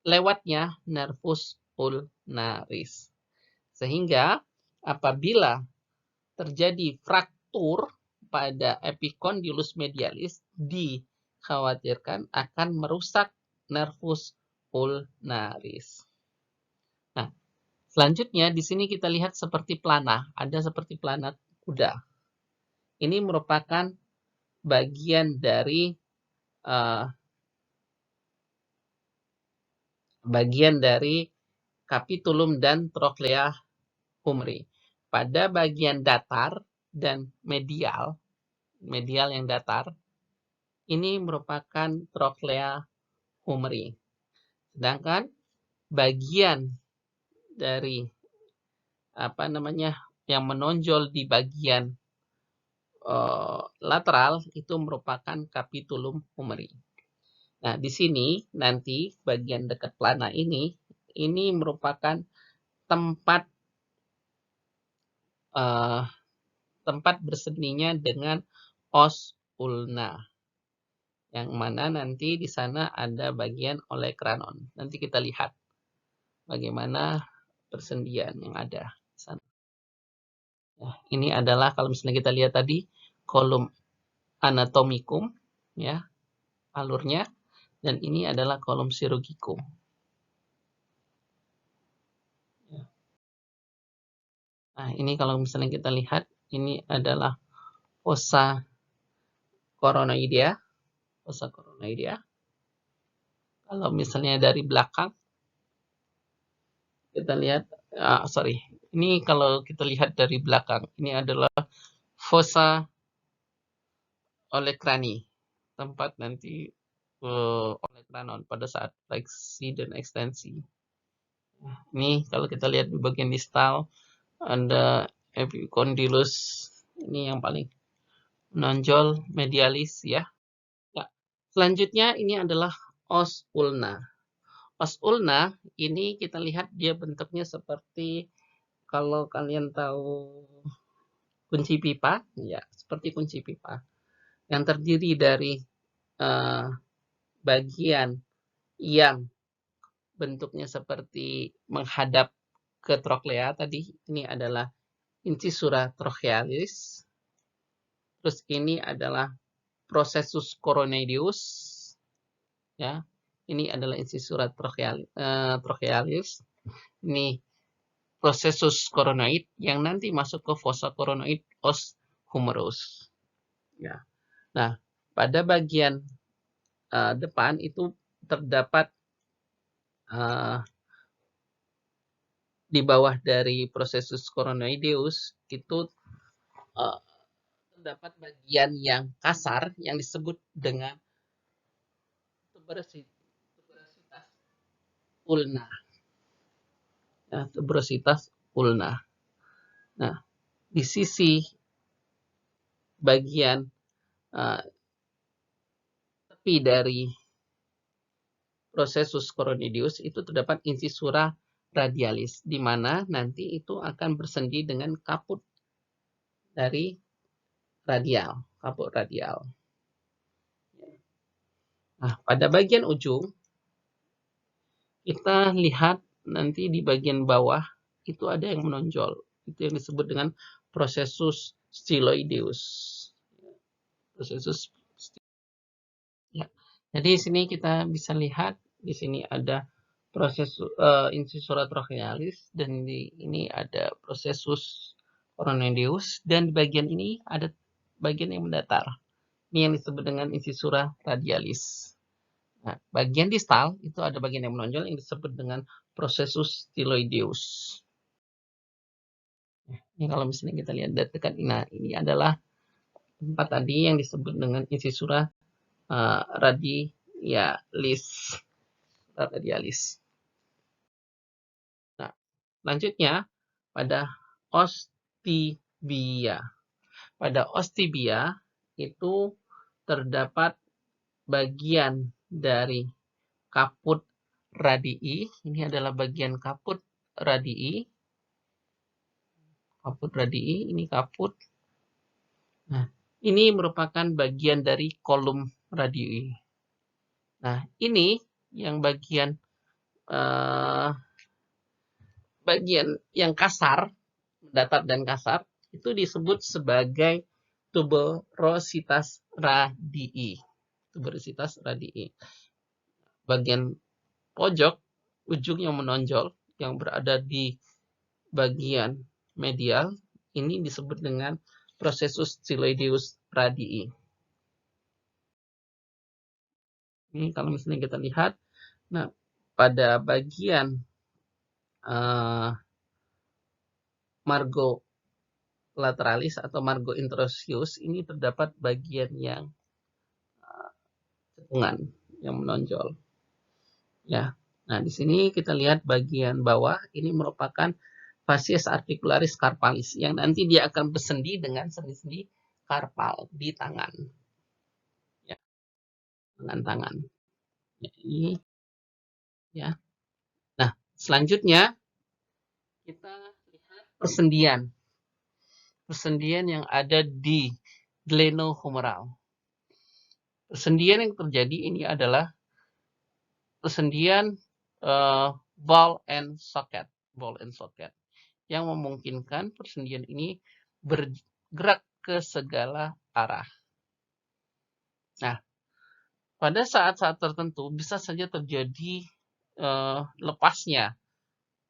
lewatnya nervus ulnaris. Sehingga apabila terjadi fraktur pada epicondylus medialis, dikhawatirkan akan merusak nervus ulnaris. Nah, selanjutnya di sini kita lihat seperti pelana, ada seperti pelana kuda. Ini merupakan bagian dari capitulum dan trochlea humeri. Pada bagian datar dan medial yang datar, ini merupakan trochlea humeri. Sedangkan bagian dari yang menonjol di bagian lateral itu merupakan capitulum humeri. Nah, di sini nanti bagian dekat pelana ini merupakan tempat berseninya dengan os ulna, yang mana nanti di sana ada bagian olecranon. Nanti kita lihat bagaimana persendian yang ada di sana. Nah, ini adalah kalau misalnya kita lihat tadi kolom anatomicum, ya, alurnya, dan ini adalah kolom chirurgicum. Nah, ini kalau misalnya kita lihat, ini adalah fossa coronoidea. Fossa coronoidea. Kalau misalnya dari belakang, kita lihat, ini kalau kita lihat dari belakang, ini adalah fossa olecrani, tempat nanti olecranon pada saat fleksi dan ekstensi. Ini kalau kita lihat di bagian distal, ada epicondylus, ini yang paling menonjol, medialis ya. Ya. Selanjutnya ini adalah os ulna. Os ulna ini kita lihat dia bentuknya seperti, kalau kalian tahu kunci pipa, ya seperti kunci pipa yang terdiri dari bagian yang bentuknya seperti menghadap ke troklea tadi. Ini adalah incisura trochealis. Terus ini adalah processus coronoideus. Ya, ini adalah incisura trochealis. Ini processus coronoid yang nanti masuk ke fossa coronoid os humerus. Ya. Nah, pada bagian depan itu terdapat di bawah dari processus coronoideus itu terdapat bagian yang kasar yang disebut dengan tuberositas ulna. Ya, tuberositas ulna. Nah, di sisi bagian tepi dari processus coronoideus itu terdapat incisura radialis, di mana nanti itu akan bersendi dengan kaput dari radial, kaput radial. Nah, pada bagian ujung kita lihat nanti di bagian bawah itu ada yang menonjol, itu yang disebut dengan processus styloideus. Processus. Ya. Jadi di sini kita bisa lihat di sini ada proses incisura trochealis, dan di ini ada processus coronoideus, dan di bagian ini ada bagian yang mendatar. Ini yang disebut dengan incisura radialis. Nah, bagian distal itu ada bagian yang menonjol yang disebut dengan processus styloideus. Ini kalau misalnya kita lihat dekat, nah ini adalah tempat tadi yang disebut dengan incisura radialis. Nah, selanjutnya pada os tibia. Pada os tibia itu terdapat bagian dari kaput radii. Ini adalah bagian kaput radii. Kaput radii, ini kaput. Nah, ini merupakan bagian dari kolum radii. Nah, ini yang bagian yang kasar, datar dan kasar, itu disebut sebagai tuberositas radii. Tuberositas radii. Bagian pojok, ujung yang menonjol, yang berada di bagian medial, ini disebut dengan processus styloideus radii. Ini kalau misalnya kita lihat, nah pada bagian margo lateralis atau margo introsius ini terdapat bagian yang cekungan yang menonjol. Ya. Nah, di sini kita lihat bagian bawah ini merupakan facies articularis carpalis yang nanti dia akan bersendi dengan sendi-sendi karpal di tangan. Ya. Tangan. Ya, ini ya. Nah, selanjutnya kita lihat persendian. Persendian yang ada di glenohumeral. Persendian yang terjadi ini adalah persendian ball and socket, yang memungkinkan persendian ini bergerak ke segala arah. Nah, pada saat-saat tertentu bisa saja terjadi lepasnya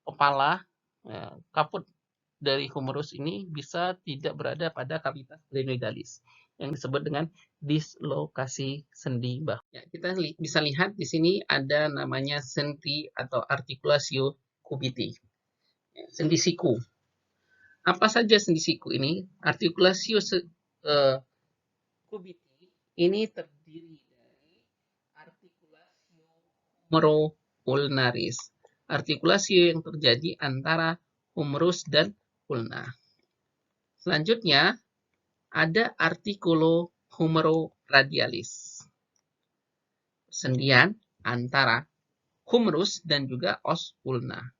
kepala, kaput dari humerus ini bisa tidak berada pada cavitas glenoidalis yang disebut dengan dislokasi sendi bahu. Ya, kita bisa lihat di sini ada namanya sendi atau articulatio cubiti. Sendi siku. Apa saja sendi siku ini? Articulatio cubiti ini terdiri dari articulatio humeroulnaris. Artikulasi yang terjadi antara humerus dan ulna. Selanjutnya ada articulo-humeroradialis. Persendian antara humerus dan juga os ulna.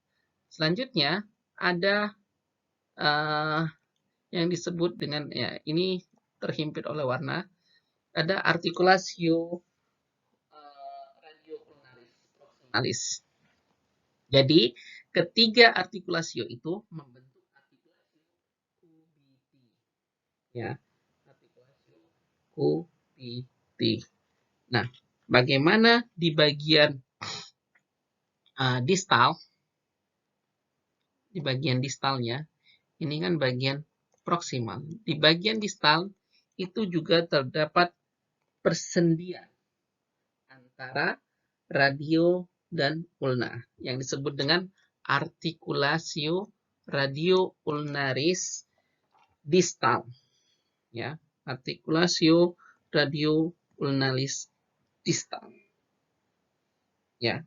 Selanjutnya ada yang disebut dengan, ya ini terhimpit oleh warna, ada artikulasio radioulnaris proximalis. Jadi ketiga artikulasio itu membentuk artikulasi QBT. Ya, artikulasi QBT. Nah, bagaimana di bagian distal? Di bagian distalnya, ini kan bagian proksimal. Di bagian distal itu juga terdapat persendian antara radio dan ulna yang disebut dengan artikulasio radioulnaris distal. Ya, artikulasio radioulnaris distal. Ya.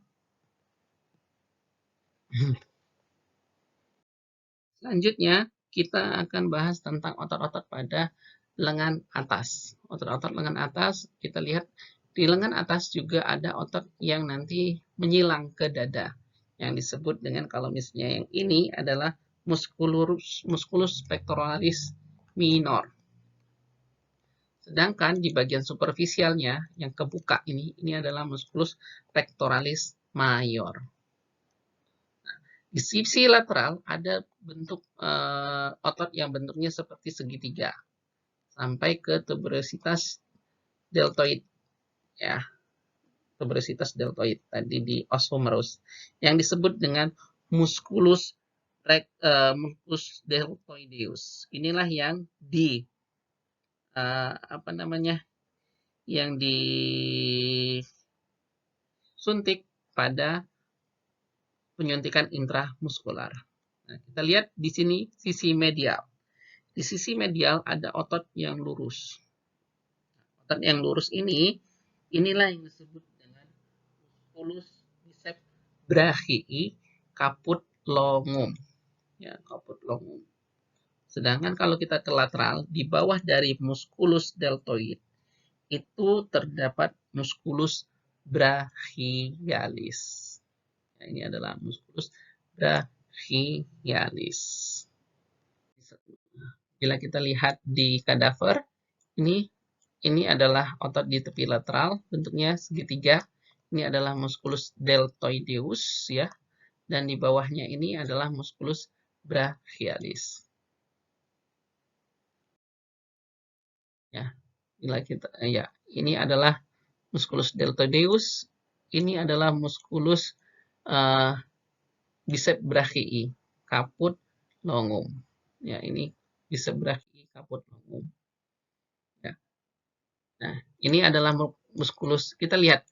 Selanjutnya, kita akan bahas tentang otot-otot pada lengan atas. Otot-otot lengan atas, kita lihat di lengan atas juga ada otot yang nanti menyilang ke dada. Yang disebut dengan, kalau misalnya yang ini adalah musculus pectoralis minor. Sedangkan di bagian superficialnya, yang kebuka ini adalah musculus pectoralis major. Di sisi lateral ada bentuk otot yang bentuknya seperti segitiga sampai ke tuberositas deltoid, ya, tuberositas deltoid tadi di os humerus yang disebut dengan musculus deltoideus. Inilah yang yang disuntik pada penyuntikan intramuskular. Nah, kita lihat di sini sisi medial. Di sisi medial ada otot yang lurus. Otot yang lurus inilah yang disebut dengan musculus biceps brachii caput longum. Ya, caput longum. Sedangkan kalau kita ke lateral, di bawah dari musculus deltoid itu terdapat musculus brachialis. Nah, ini adalah musculus brachialis. Bila kita lihat di kadaver, ini adalah otot di tepi lateral, bentuknya segitiga. Ini adalah musculus deltoideus, ya. Dan di bawahnya ini adalah musculus brachialis. Ya, bila kita, ya, ini adalah musculus deltoideus. Ini adalah musculus biceps brachii caput longum. Ya, ini biceps brachii caput longum. Ya. Nah, ini adalah musculus. Kita lihat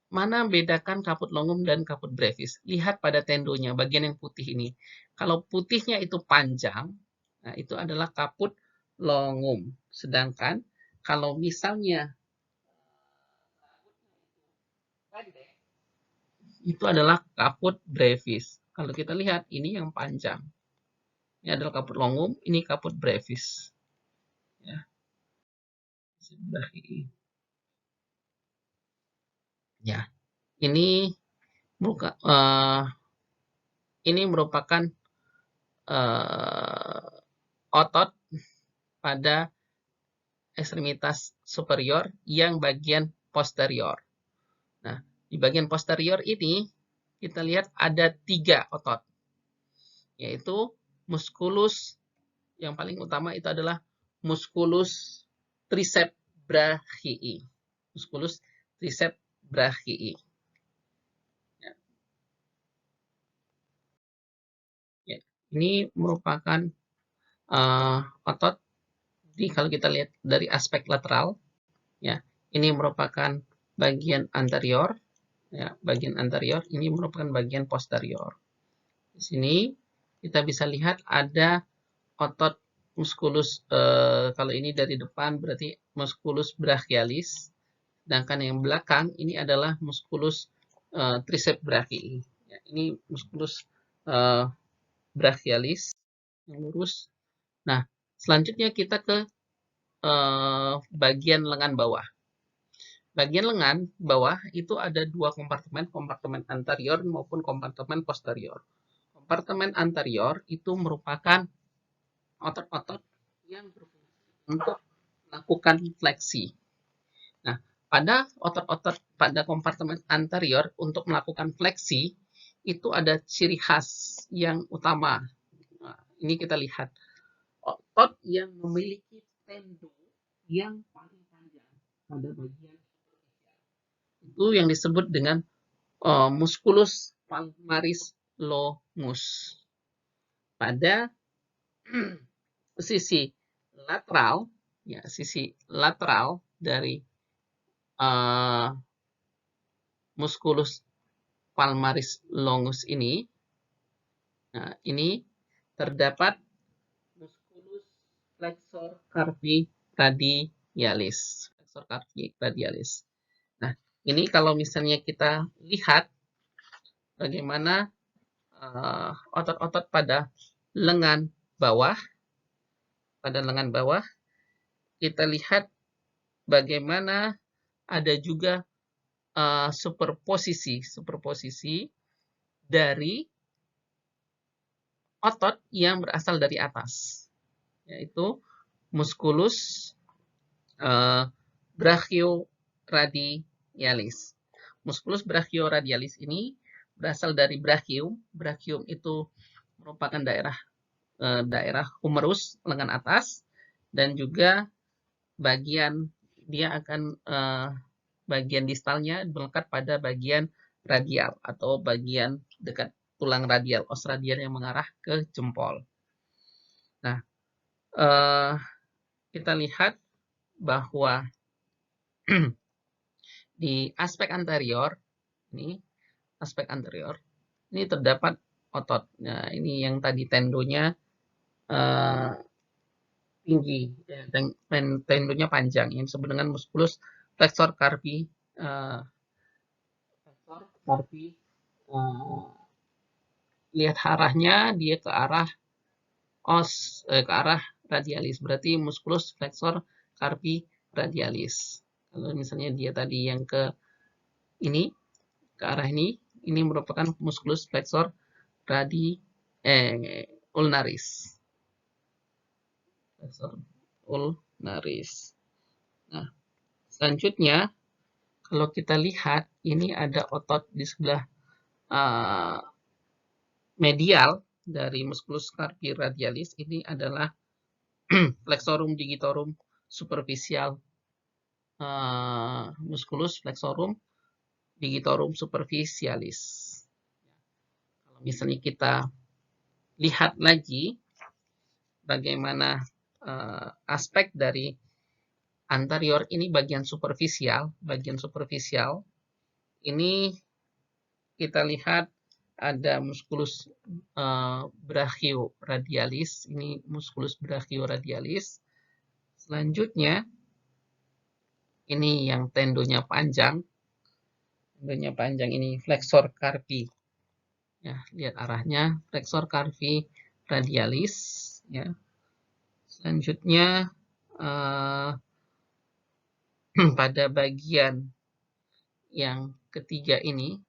mana bedakan caput longum dan caput brevis. Lihat pada tendonya, bagian yang putih ini. Kalau putihnya itu panjang, nah itu adalah caput longum. Sedangkan kalau misalnya pendek, itu adalah caput brevis. Kalau kita lihat, ini yang panjang. Ini adalah caput longum, ini caput brevis. Ya. Ya, ini merupakan otot pada ekstremitas superior yang bagian posterior. Nah, di bagian posterior ini kita lihat ada 3 otot, yaitu musculus yang paling utama itu adalah musculus triceps brachii. Musculus triceps brachii. Ya. Ya. Ini merupakan otot kalau kita lihat dari aspek lateral, ya, ini merupakan bagian anterior, ya, bagian anterior, ini merupakan bagian posterior. Di sini kita bisa lihat ada otot musculus, kalau ini dari depan berarti musculus brachialis, sedangkan yang belakang ini adalah musculus triceps brachii. Ya, ini musculus brachialis. yang lurus. Nah, selanjutnya kita ke bagian lengan bawah. Bagian lengan bawah itu ada dua kompartemen, kompartemen anterior maupun kompartemen posterior. Kompartemen anterior itu merupakan otot-otot yang berfungsi untuk melakukan fleksi. Nah, pada otot-otot pada kompartemen anterior untuk melakukan fleksi itu ada ciri khas yang utama. Nah, ini kita lihat otot yang memiliki tendon yang paling panjang pada bagian itu yang disebut dengan musculus palmaris longus. Pada sisi lateral, ya sisi lateral dari musculus palmaris longus ini, nah ini terdapat musculus flexor carpi radialis. Flexor carpi radialis. Nah, ini kalau misalnya kita lihat bagaimana otot-otot pada lengan bawah, kita lihat bagaimana ada juga superposisi dari otot yang berasal dari atas, yaitu musculus brachioradialis. Musculus brachioradialis ini berasal dari brachium. Brachium itu merupakan daerah humerus lengan atas, dan juga bagian bagian distalnya melekat pada bagian radial atau bagian dekat tulang radial, os radial yang mengarah ke jempol. Nah, kita lihat bahwa di aspek anterior ini terdapat otot. Nah, ini yang tadi tendonya tinggi, tendonya panjang, yang disebut dengan musculus flexor carpi. Lihat arahnya, dia ke arah ke arah radialis, berarti musculus flexor carpi radialis. Kalau misalnya dia tadi yang ke arah ini merupakan musculus flexor ulnaris. Flexor ulnaris. Nah, selanjutnya kalau kita lihat ini ada otot di sebelah medial dari musculus carpi radialis, ini adalah flexorum digitorum superficial. Musculus flexorum digitorum superficialis. Kalau misalnya kita lihat lagi bagaimana aspek dari anterior ini, bagian superficial ini kita lihat ada musculus brachioradialis. Ini musculus brachioradialis. Selanjutnya ini yang tendonya panjang. Ini flexor carpi. Ya, lihat arahnya, flexor carpi radialis. Ya. Selanjutnya pada bagian yang ketiga ini,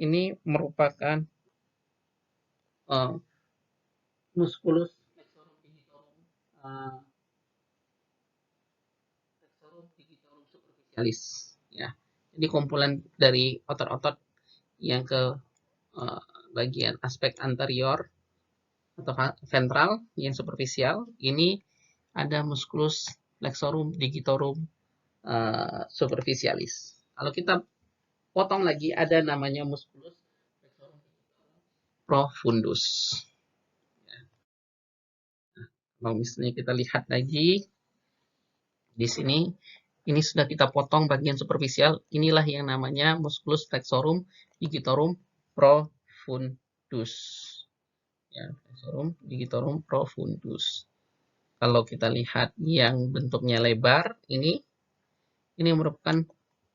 ini merupakan musculus flexorum digitorum superficialis. Ya, jadi kumpulan dari otot-otot yang ke bagian aspek anterior atau ventral yang superficial. Ini ada musculus flexorum digitorum superficialis. Kalau kita potong lagi, ada namanya musculus flexorum digitorum profundus. Kalau misalnya kita lihat lagi di sini, ini sudah kita potong bagian superficial. Inilah yang namanya musculus flexorum digitorum profundus. Ya, flexorum digitorum profundus. Kalau kita lihat yang bentuknya lebar, ini merupakan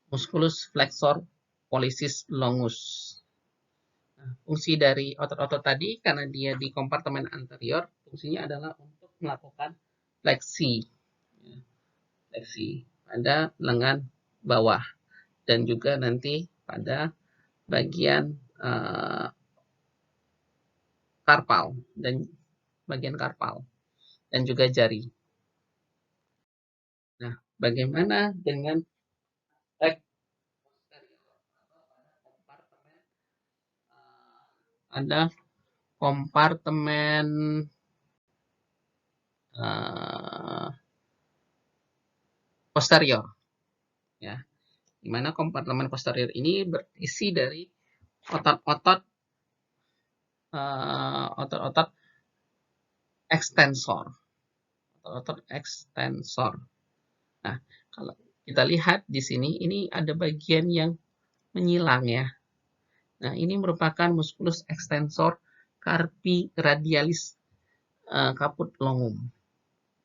musculus flexor pollicis longus. Fungsi dari otot-otot tadi, karena dia di kompartemen anterior, fungsinya adalah untuk melakukan fleksi, fleksi pada lengan bawah, dan juga nanti pada bagian karpal dan juga jari. Nah, bagaimana dengan leg kompartemen? Ada kompartemen posterior, ya, di mana kompartemen posterior ini berisi dari otot-otot ekstensor, otot ekstensor. Nah, kalau kita lihat di sini, ini ada bagian yang menyilang ya. Nah, ini merupakan musculus extensor carpi radialis caput longum.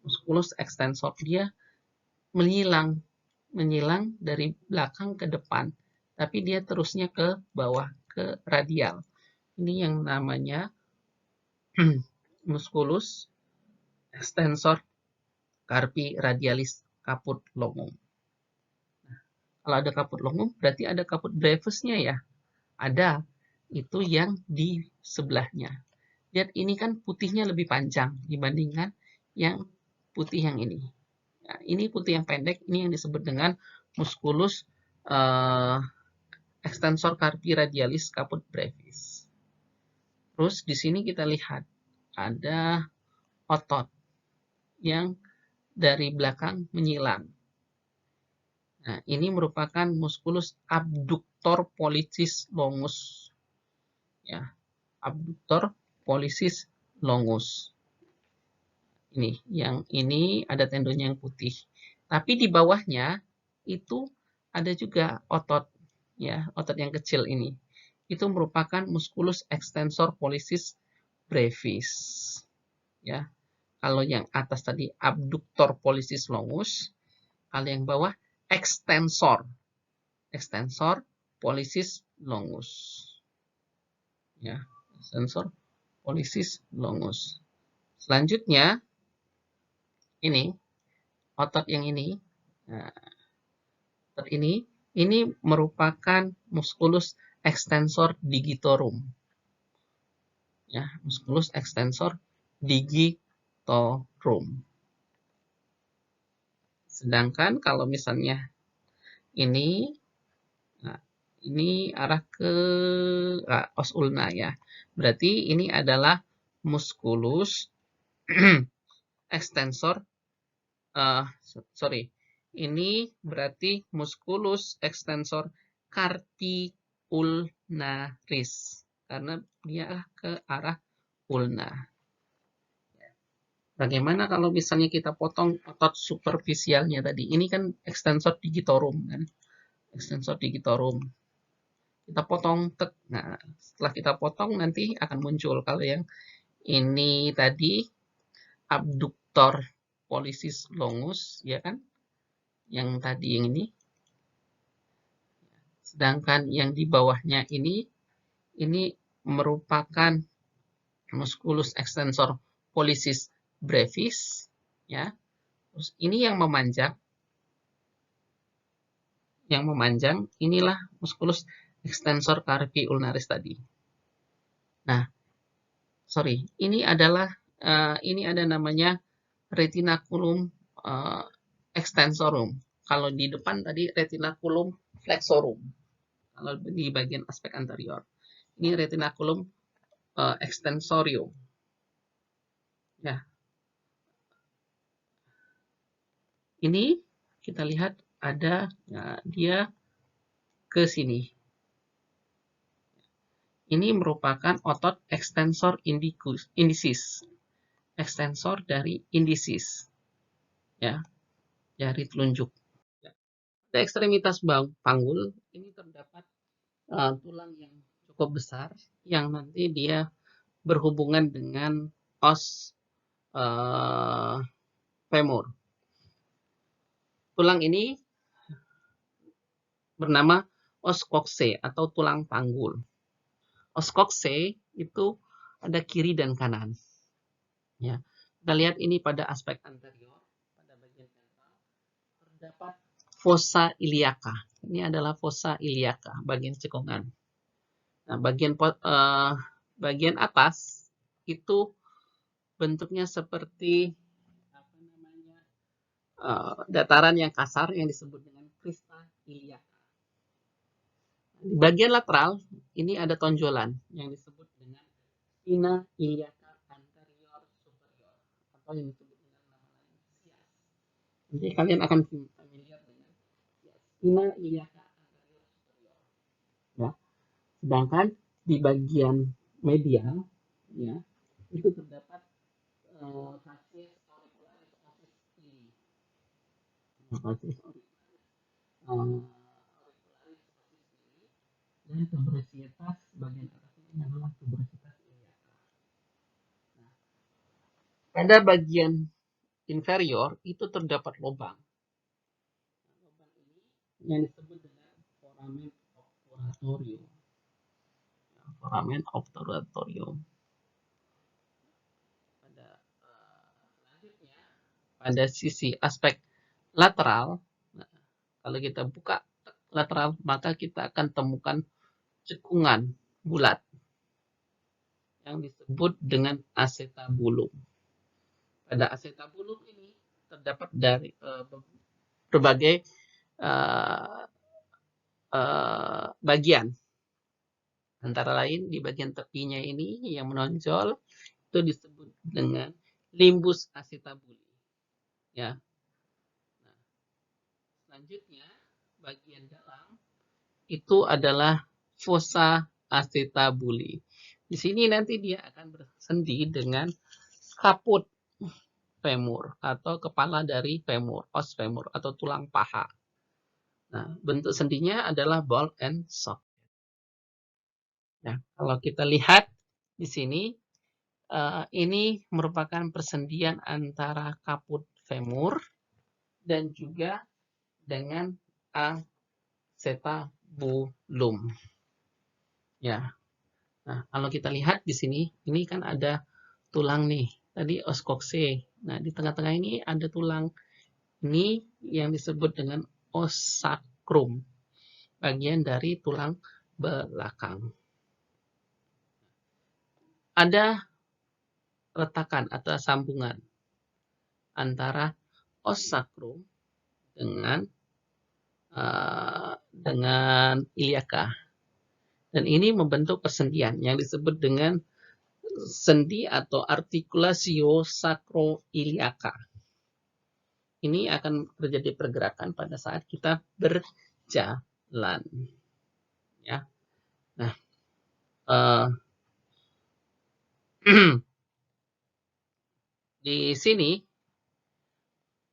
Musculus extensor dia menyilang dari belakang ke depan, tapi dia terusnya ke bawah, ke radial. Ini yang namanya musculus extensor carpi radialis caput longum. Kalau ada caput longum, berarti ada caput brevisnya ya. Ada, itu yang di sebelahnya. Lihat, ini kan putihnya lebih panjang dibandingkan yang putih yang ini. Nah, ini putih yang pendek, ini yang disebut dengan musculus extensor carpi radialis caput brevis. Terus di sini kita lihat ada otot yang dari belakang menyilang. Nah, ini merupakan musculus abductor pollicis longus. Ya, abductor pollicis longus. Ini ada tendonnya yang putih. Tapi di bawahnya itu ada juga otot, ya, otot yang kecil ini. Itu merupakan musculus extensor pollicis brevis. Ya, kalau yang atas tadi abductor pollicis longus, kalau yang bawah extensor pollicis longus. Ya, extensor pollicis longus. Selanjutnya ini otot yang ini. Nah, otot ini merupakan musculus extensor digitorum. Ya, musculus extensor digitorum. Sedangkan kalau misalnya ini, nah, ini arah ke os ulna ya. Berarti ini adalah musculus extensor, ini berarti musculus extensor carpi ulnaris, karena dia ke arah ulna. Bagaimana kalau misalnya kita potong otot superficialnya tadi? Ini kan extensor digitorum kan? Extensor digitorum. Kita potong, nah setelah kita potong nanti akan muncul, kalau yang ini tadi abductor pollicis longus, ya kan? Yang tadi yang ini. Sedangkan yang di bawahnya ini merupakan musculus extensor pollicis brevis, ya. Terus ini yang memanjang, inilah musculus extensor carpi ulnaris tadi. Nah, ini adalah ini ada namanya retinaculum extensorum. Kalau di depan tadi retinaculum flexorum. Kalau di bagian aspek anterior, ini retinaculum extensorium. Ya, ini kita lihat ada, nah, dia ke sini. Ini merupakan otot extensor indicis. Extensor dari indicis. Ya, jari telunjuk. Pada ekstremitas panggul ini terdapat tulang yang cukup besar yang nanti dia berhubungan dengan os femur. Tulang ini bernama os coxae atau tulang panggul. os coxae itu ada kiri dan kanan. Ya, kita lihat ini pada aspek anterior, pada bagian ventral terdapat fossa iliaca. Ini adalah fossa iliaca, bagian cekungan. Nah, bagian atas itu bentuknya seperti apa namanya, dataran yang kasar yang disebut dengan crista iliaca. Di bagian lateral ini ada tonjolan yang disebut dengan spina iliaca anterior superior atau yang disebut dengan nama lain SIAS. Nanti kalian akan familiar dengan spina iliaca anterior superior. Ya. Sedangkan di bagian medial ya itu terdapat fascia auricularis osis ini. Fascia auricularis osis ini dan tuberositas bagian atas ini adalah tuberositas iliaca. Nah, pada bagian inferior itu terdapat lubang. Lubang ini yang disebut dengan foramen obturatorium. Foramen obturatorium. Selanjutnya pada sisi aspek lateral, nah, kalau kita buka lateral maka kita akan temukan cekungan bulat yang disebut dengan acetabulum. Pada acetabulum ini terdapat dari berbagai bagian, antara lain di bagian tepinya ini yang menonjol itu disebut dengan limbus acetabuli. Ya. Nah, selanjutnya bagian dalam itu adalah fossa acetabuli. Di sini nanti dia akan bersendi dengan kaput femur atau kepala dari femur, os femur atau tulang paha. Nah, bentuk sendinya adalah ball and socket. Nah, kalau kita lihat di sini, ini merupakan persendian antara kaput femur dan juga dengan acetabulum. Ya. Nah, kalau kita lihat di sini, ini kan ada tulang nih. Tadi os coxae. Nah, di tengah-tengah ini ada tulang. Ini yang disebut dengan os sacrum. Bagian dari tulang belakang. Ada retakan atau sambungan antara os sacrum dengan iliaca. Dan ini membentuk persendian yang disebut dengan sendi atau articulatio sacroiliaca. Ini akan terjadi pergerakan pada saat kita berjalan. Ya. Nah, di sini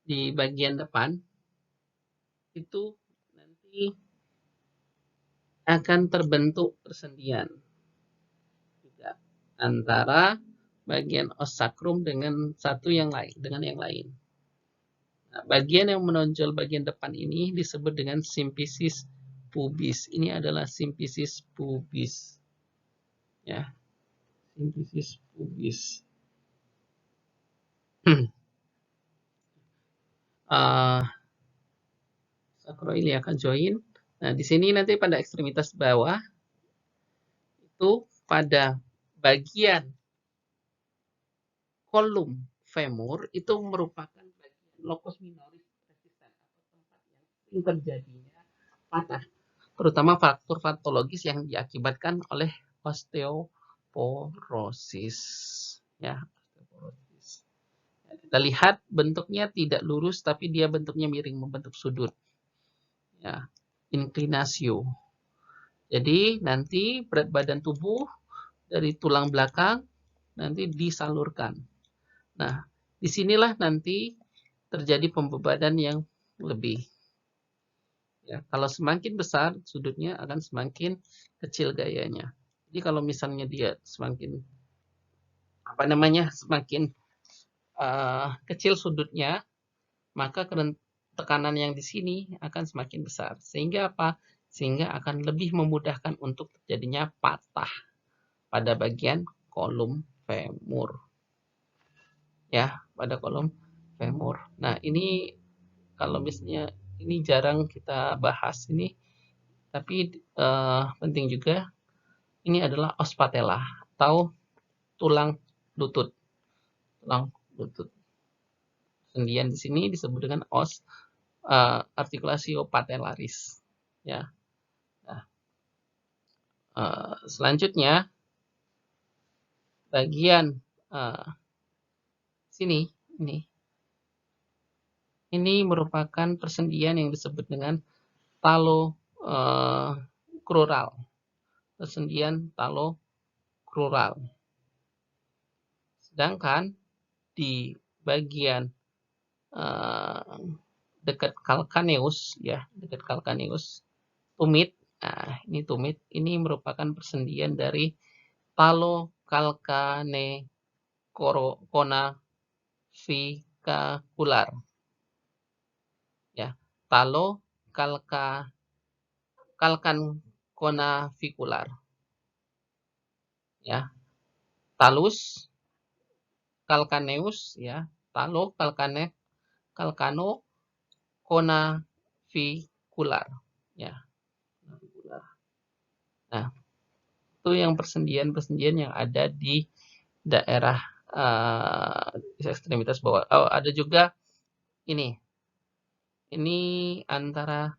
di bagian depan itu nanti akan terbentuk persendian juga antara bagian os sacrum dengan yang lain. Nah, bagian yang menonjol bagian depan ini disebut dengan symphysis pubis. Ini adalah symphysis pubis. Ya. Symphysis pubis. Sacroiliaca joint. Nah, di sini nanti pada ekstremitas bawah itu pada bagian kolum femur itu merupakan bagian locus minoris resistant atau tempat yang sering terjadinya patah, terutama faktor patologis yang diakibatkan oleh osteoporosis. Ya, osteoporosis. Kita lihat bentuknya tidak lurus tapi dia bentuknya miring, membentuk sudut. Ya, inclinatio. Jadi nanti berat badan tubuh dari tulang belakang nanti disalurkan. Nah, disinilah nanti terjadi pembebanan yang lebih. Ya, kalau semakin besar sudutnya akan semakin kecil gayanya. Jadi kalau misalnya dia semakin semakin kecil sudutnya, maka tekanan yang di sini akan semakin besar. Sehingga apa? Sehingga akan lebih memudahkan untuk terjadinya patah. pada bagian kolum femur. Ya, pada kolum femur. Nah, ini kalau misalnya ini jarang kita bahas ini, tapi penting juga. Ini adalah os patella atau tulang lutut. Tulang lutut. Sendian di sini disebut dengan os articulatio patellaris. Ya. Nah, selanjutnya bagian sini ini merupakan persendian yang disebut dengan talocrural. Persendian talocrural. Sedangkan di bagian dekat calcaneus, ya, dekat calcaneus, tumit. Nah, ini tumit. Ini merupakan persendian dari talokalcaneconavicacular. Ya, talokalcaneconavicular. Ya, talus calcaneus, ya, talo calcano conavicular, ya. Nah, itu yang persendian yang ada di daerah ekstremitas bawah. Oh, ada juga ini antara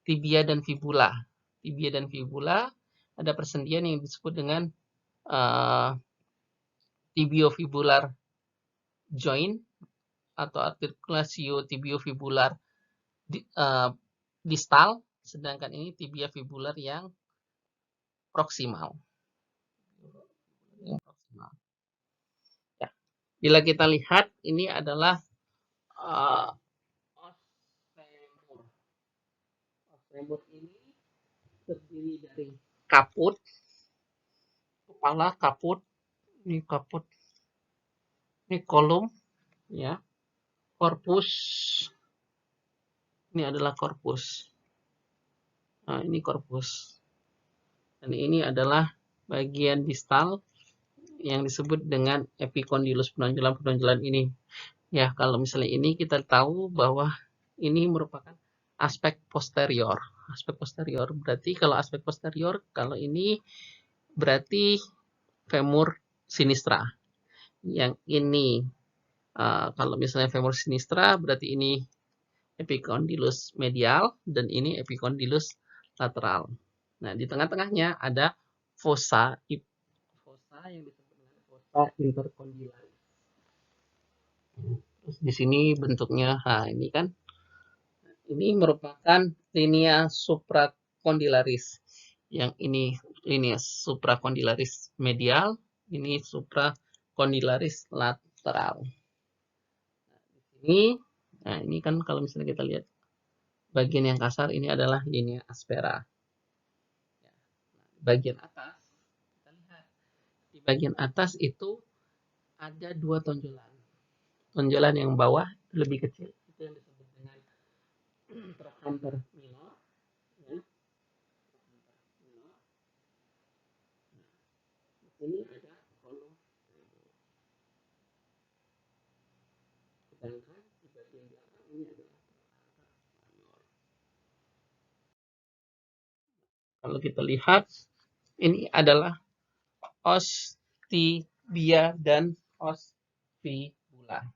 tibia dan fibula. Tibia dan fibula ada persendian yang disebut dengan tibiofibular joint atau articulatio tibiofibular distal, sedangkan ini tibia fibular yang proksimal. Ya. Bila kita lihat, ini adalah os femur. Os femur ini terdiri dari kaput, kepala, kaput, ini kolum, ya, korpus, ini adalah korpus. Nah, ini korpus. Dan ini adalah bagian distal yang disebut dengan epicondylus, penonjolan-penonjolan ini. Ya, kalau misalnya ini kita tahu bahwa ini merupakan aspek posterior. Aspek posterior berarti kalau aspek posterior, kalau ini berarti femur sinistra. Yang ini kalau misalnya femur sinistra berarti ini epicondylus medial dan ini epicondylus lateral. Nah, di tengah-tengahnya ada fossa yang disebut dengan fossa intercondylaris. Terus di sini bentuknya, nah ini kan, ini merupakan linea supracondylaris. Yang ini linea supracondylaris medial, ini supracondylaris lateral. Nah, ini kan kalau misalnya kita lihat bagian yang kasar ini adalah linea aspera. Bagian atas, kita lihat di bagian atas itu ada dua tonjolan. Tonjolan yang bawah lebih kecil, itu yang disebut dengan trochanter minor. Ya. Ini ada kolom. Sedangkan di bagian belakang ini adalah minor. Kalau kita lihat, ini adalah os tibia dan os fibula.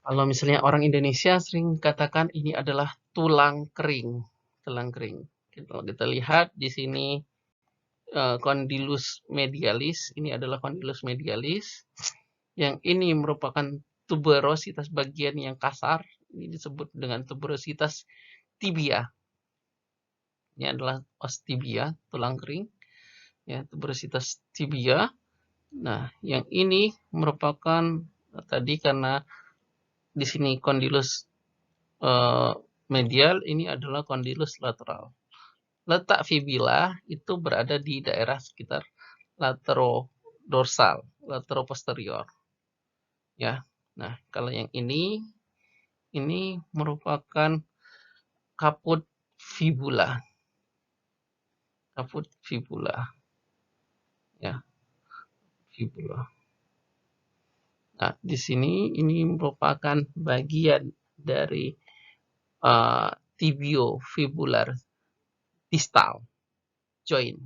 Kalau misalnya orang Indonesia sering katakan ini adalah tulang kering. Tulang kering. Kalau kita lihat di sini condylus medialis, ini adalah condylus medialis. Yang ini merupakan tuberositas bagian yang kasar, ini disebut dengan tuberositas tibia. Ini adalah os tibia, tulang kering. Ya, tuberositas tibia. Nah, yang ini merupakan tadi karena di sini condylus medial, ini adalah condylus lateral. Letak fibula itu berada di daerah sekitar laterodorsal, lateroposterior. Ya. Nah, kalau yang ini merupakan caput fibula. Caput fibula. ya, fibula. Nah, di sini ini merupakan bagian dari tibiofibular distal joint,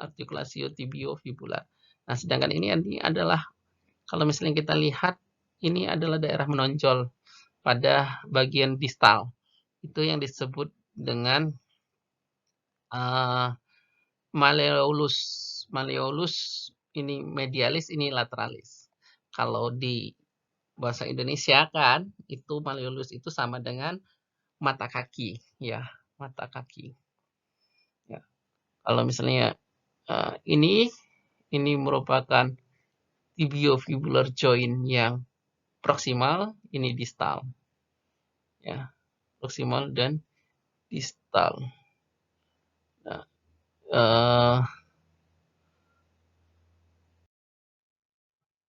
artikulasio tibiofibular. Nah, sedangkan ini adalah, kalau misalnya kita lihat, ini adalah daerah menonjol pada bagian distal. Itu yang disebut dengan malleolus. Malleolus ini medialis, ini lateralis. Kalau di bahasa Indonesia kan, itu malleolus itu sama dengan mata kaki, ya, mata kaki. Ya. Kalau misalnya ini merupakan tibiofibular joint yang proksimal, ini distal, ya, proksimal dan distal.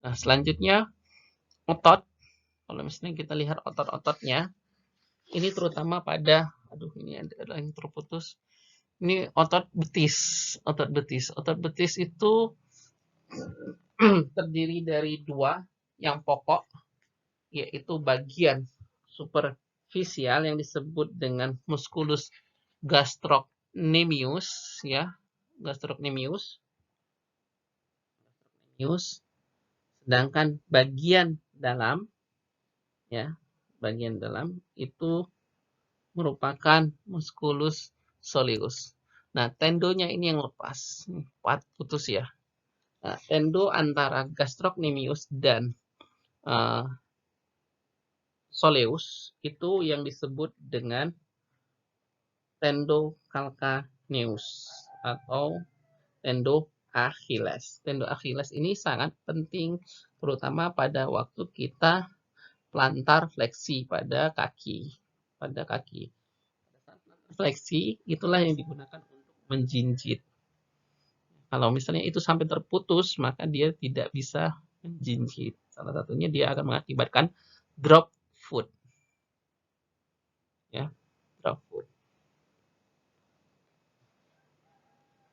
Nah, selanjutnya otot. Kalau misalnya kita lihat otot-ototnya, ini terutama pada, ini ada yang terputus. Ini otot betis. Otot betis. Otot betis itu terdiri dari dua yang pokok, yaitu bagian superficial yang disebut dengan musculus gastrocnemius, ya, gastrocnemius. Sedangkan bagian dalam, ya, bagian dalam itu merupakan musculus soleus. Nah, tendonya ini yang lepas, putus ya. Nah, tendo antara gastrocnemius dan soleus itu yang disebut dengan tendo calcaneus atau tendo Achilles. Tendo Achilles ini sangat penting, terutama pada waktu kita plantar fleksi pada kaki. Pada kaki. Fleksi itulah yang digunakan untuk menjinjit. Kalau misalnya itu sampai terputus, maka dia tidak bisa menjinjit. Salah satunya dia akan mengakibatkan drop foot. Ya, drop foot.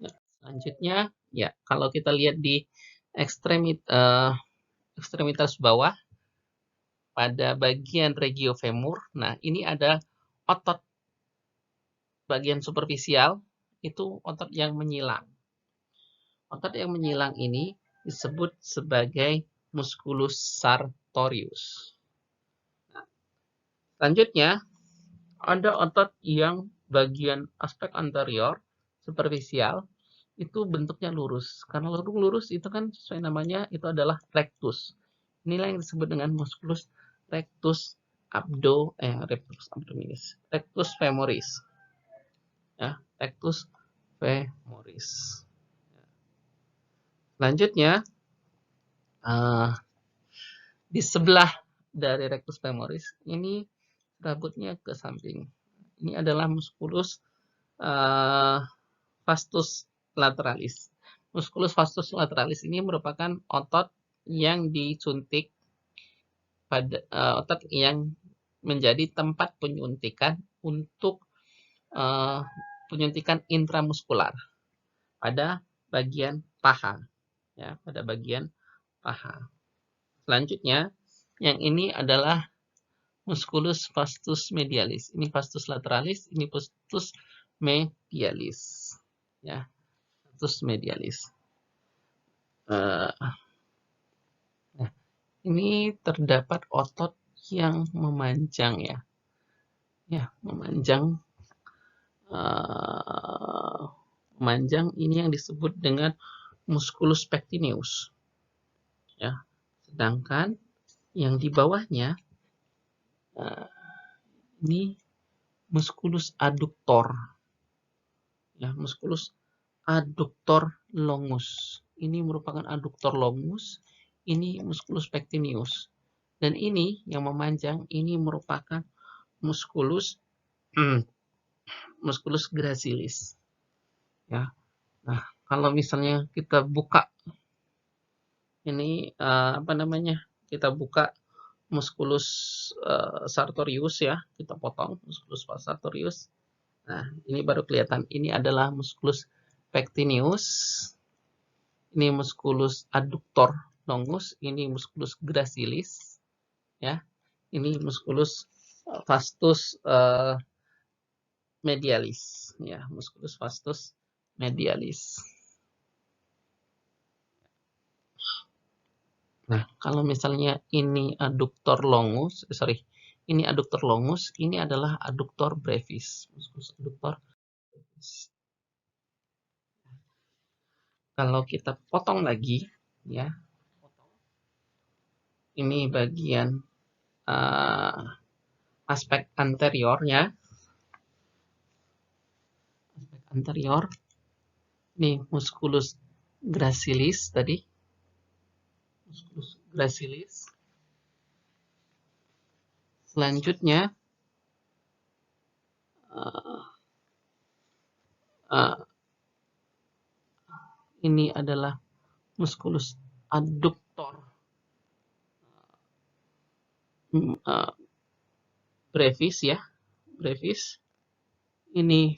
Ya, selanjutnya, ya, kalau kita lihat di ekstremitas bawah pada bagian regiofemur, nah ini ada otot bagian superficial, itu otot yang menyilang. Otot yang menyilang ini disebut sebagai musculus sartorius. Nah, selanjutnya, ada otot yang bagian aspek anterior, superficial, itu bentuknya lurus. Karena lurus itu kan sesuai namanya, itu adalah rectus. Inilah yang disebut dengan musculus rectus abdominis, rectus femoris. Ya, rectus femoris. Selanjutnya, di sebelah dari rectus femoris ini rambutnya ke samping. Ini adalah musculus vastus lateralis. Musculus vastus lateralis ini merupakan otot yang disuntik pada otot yang menjadi tempat penyuntikan untuk penyuntikan intramuskular pada bagian paha, ya, pada bagian paha. Selanjutnya, yang ini adalah musculus vastus medialis. Ini vastus lateralis, ini vastus medialis. Ya, vastus medialis. Nah, ini terdapat otot yang memanjang, ya. Ya, memanjang. Memanjang ini yang disebut dengan musculus pectineus. Ya. Sedangkan yang di bawahnya ini musculus adductor. Ya, musculus adductor longus. Ini merupakan adductor longus, ini musculus pectineus. Dan ini yang memanjang, ini merupakan musculus musculus gracilis. Ya. Nah, kalau misalnya kita buka ini kita buka musculus sartorius, ya, kita potong musculus sartorius. Nah, ini baru kelihatan, ini adalah musculus pectineus. Ini musculus adductor longus, ini musculus gracilis, ya. Ini musculus vastus medialis, ya, musculus vastus medialis. Nah, kalau misalnya ini adductor longus, ini adductor longus, ini adalah adductor brevis, musculus adductor brevis. Kalau kita potong lagi, ya, ini bagian aspek anteriornya, aspek anterior, ini musculus gracilis tadi, musculus gracilis. Selanjutnya ini adalah musculus adductor brevis, ya, brevis. Ini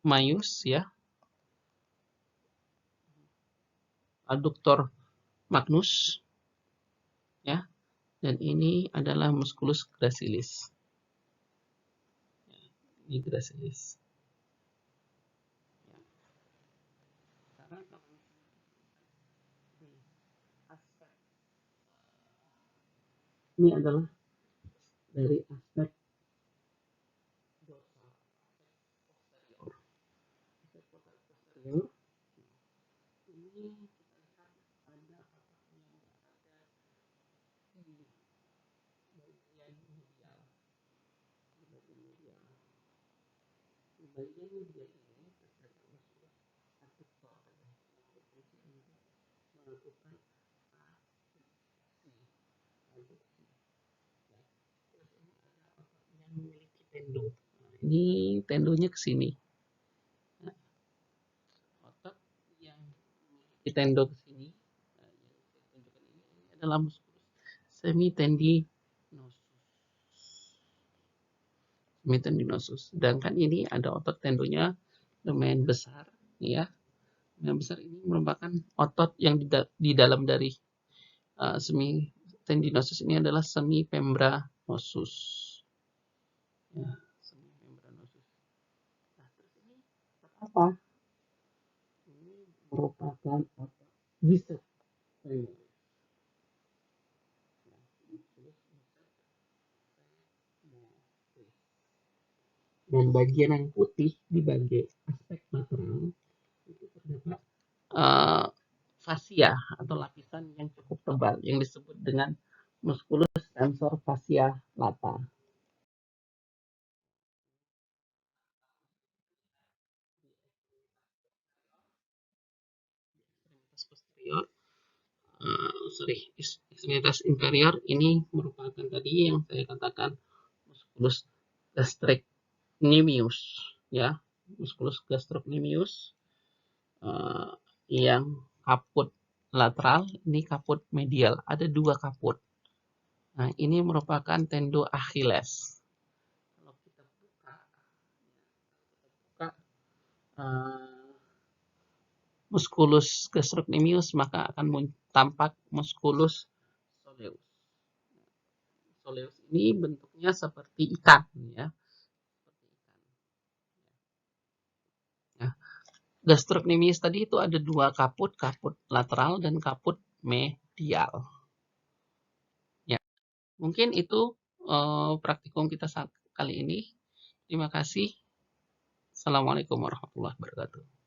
maius, ya, adductor magnus, ya, dan ini adalah musculus gracilis. Ini gracilis. Ini adalah dari aspek dorsal, aspek posterior. Ini kita lihat ada bagian medial. Bagian medial ini terdapat musculus adductor melakukan adduksi. Terus ini ada otot yang memiliki tendo. Nah, ini tendonya ke sini. Nah, otot yang memiliki tendo ke sini, nah, yang saya tunjukkan ini adalah musculus semitendinosus. Semitendinosus. Sedangkan ini ada otot tendonya lumayan besar, ya. Yang besar ini merupakan otot yang di dalam dari semitendinosus ini adalah semipembranosus. Ya, semipembranosus. Nah, terus ini apa? Ini merupakan otot bicep femoris. Dan bagian yang putih di bagian aspek lateral itu terdapat fascia atau lapisan yang cukup tebal yang disebut dengan musculus tensor fascia lata. Ekstremitas posterior, ekstremitas inferior ini merupakan tadi yang saya katakan musculus gastrocnemius, ya, musculus gastrocnemius yang kaput lateral, ini kaput medial, ada dua kaput. Nah, ini merupakan tendo Achilles. Kalau kita buka musculus gastrocnemius, maka akan tampak musculus soleus. Soleus ini bentuknya seperti ikan, ya. Nah, gastrocnemius tadi itu ada dua kaput, kaput lateral dan kaput medial. Ya, mungkin itu praktikum kita saat kali ini. Terima kasih. Assalamualaikum warahmatullahi wabarakatuh.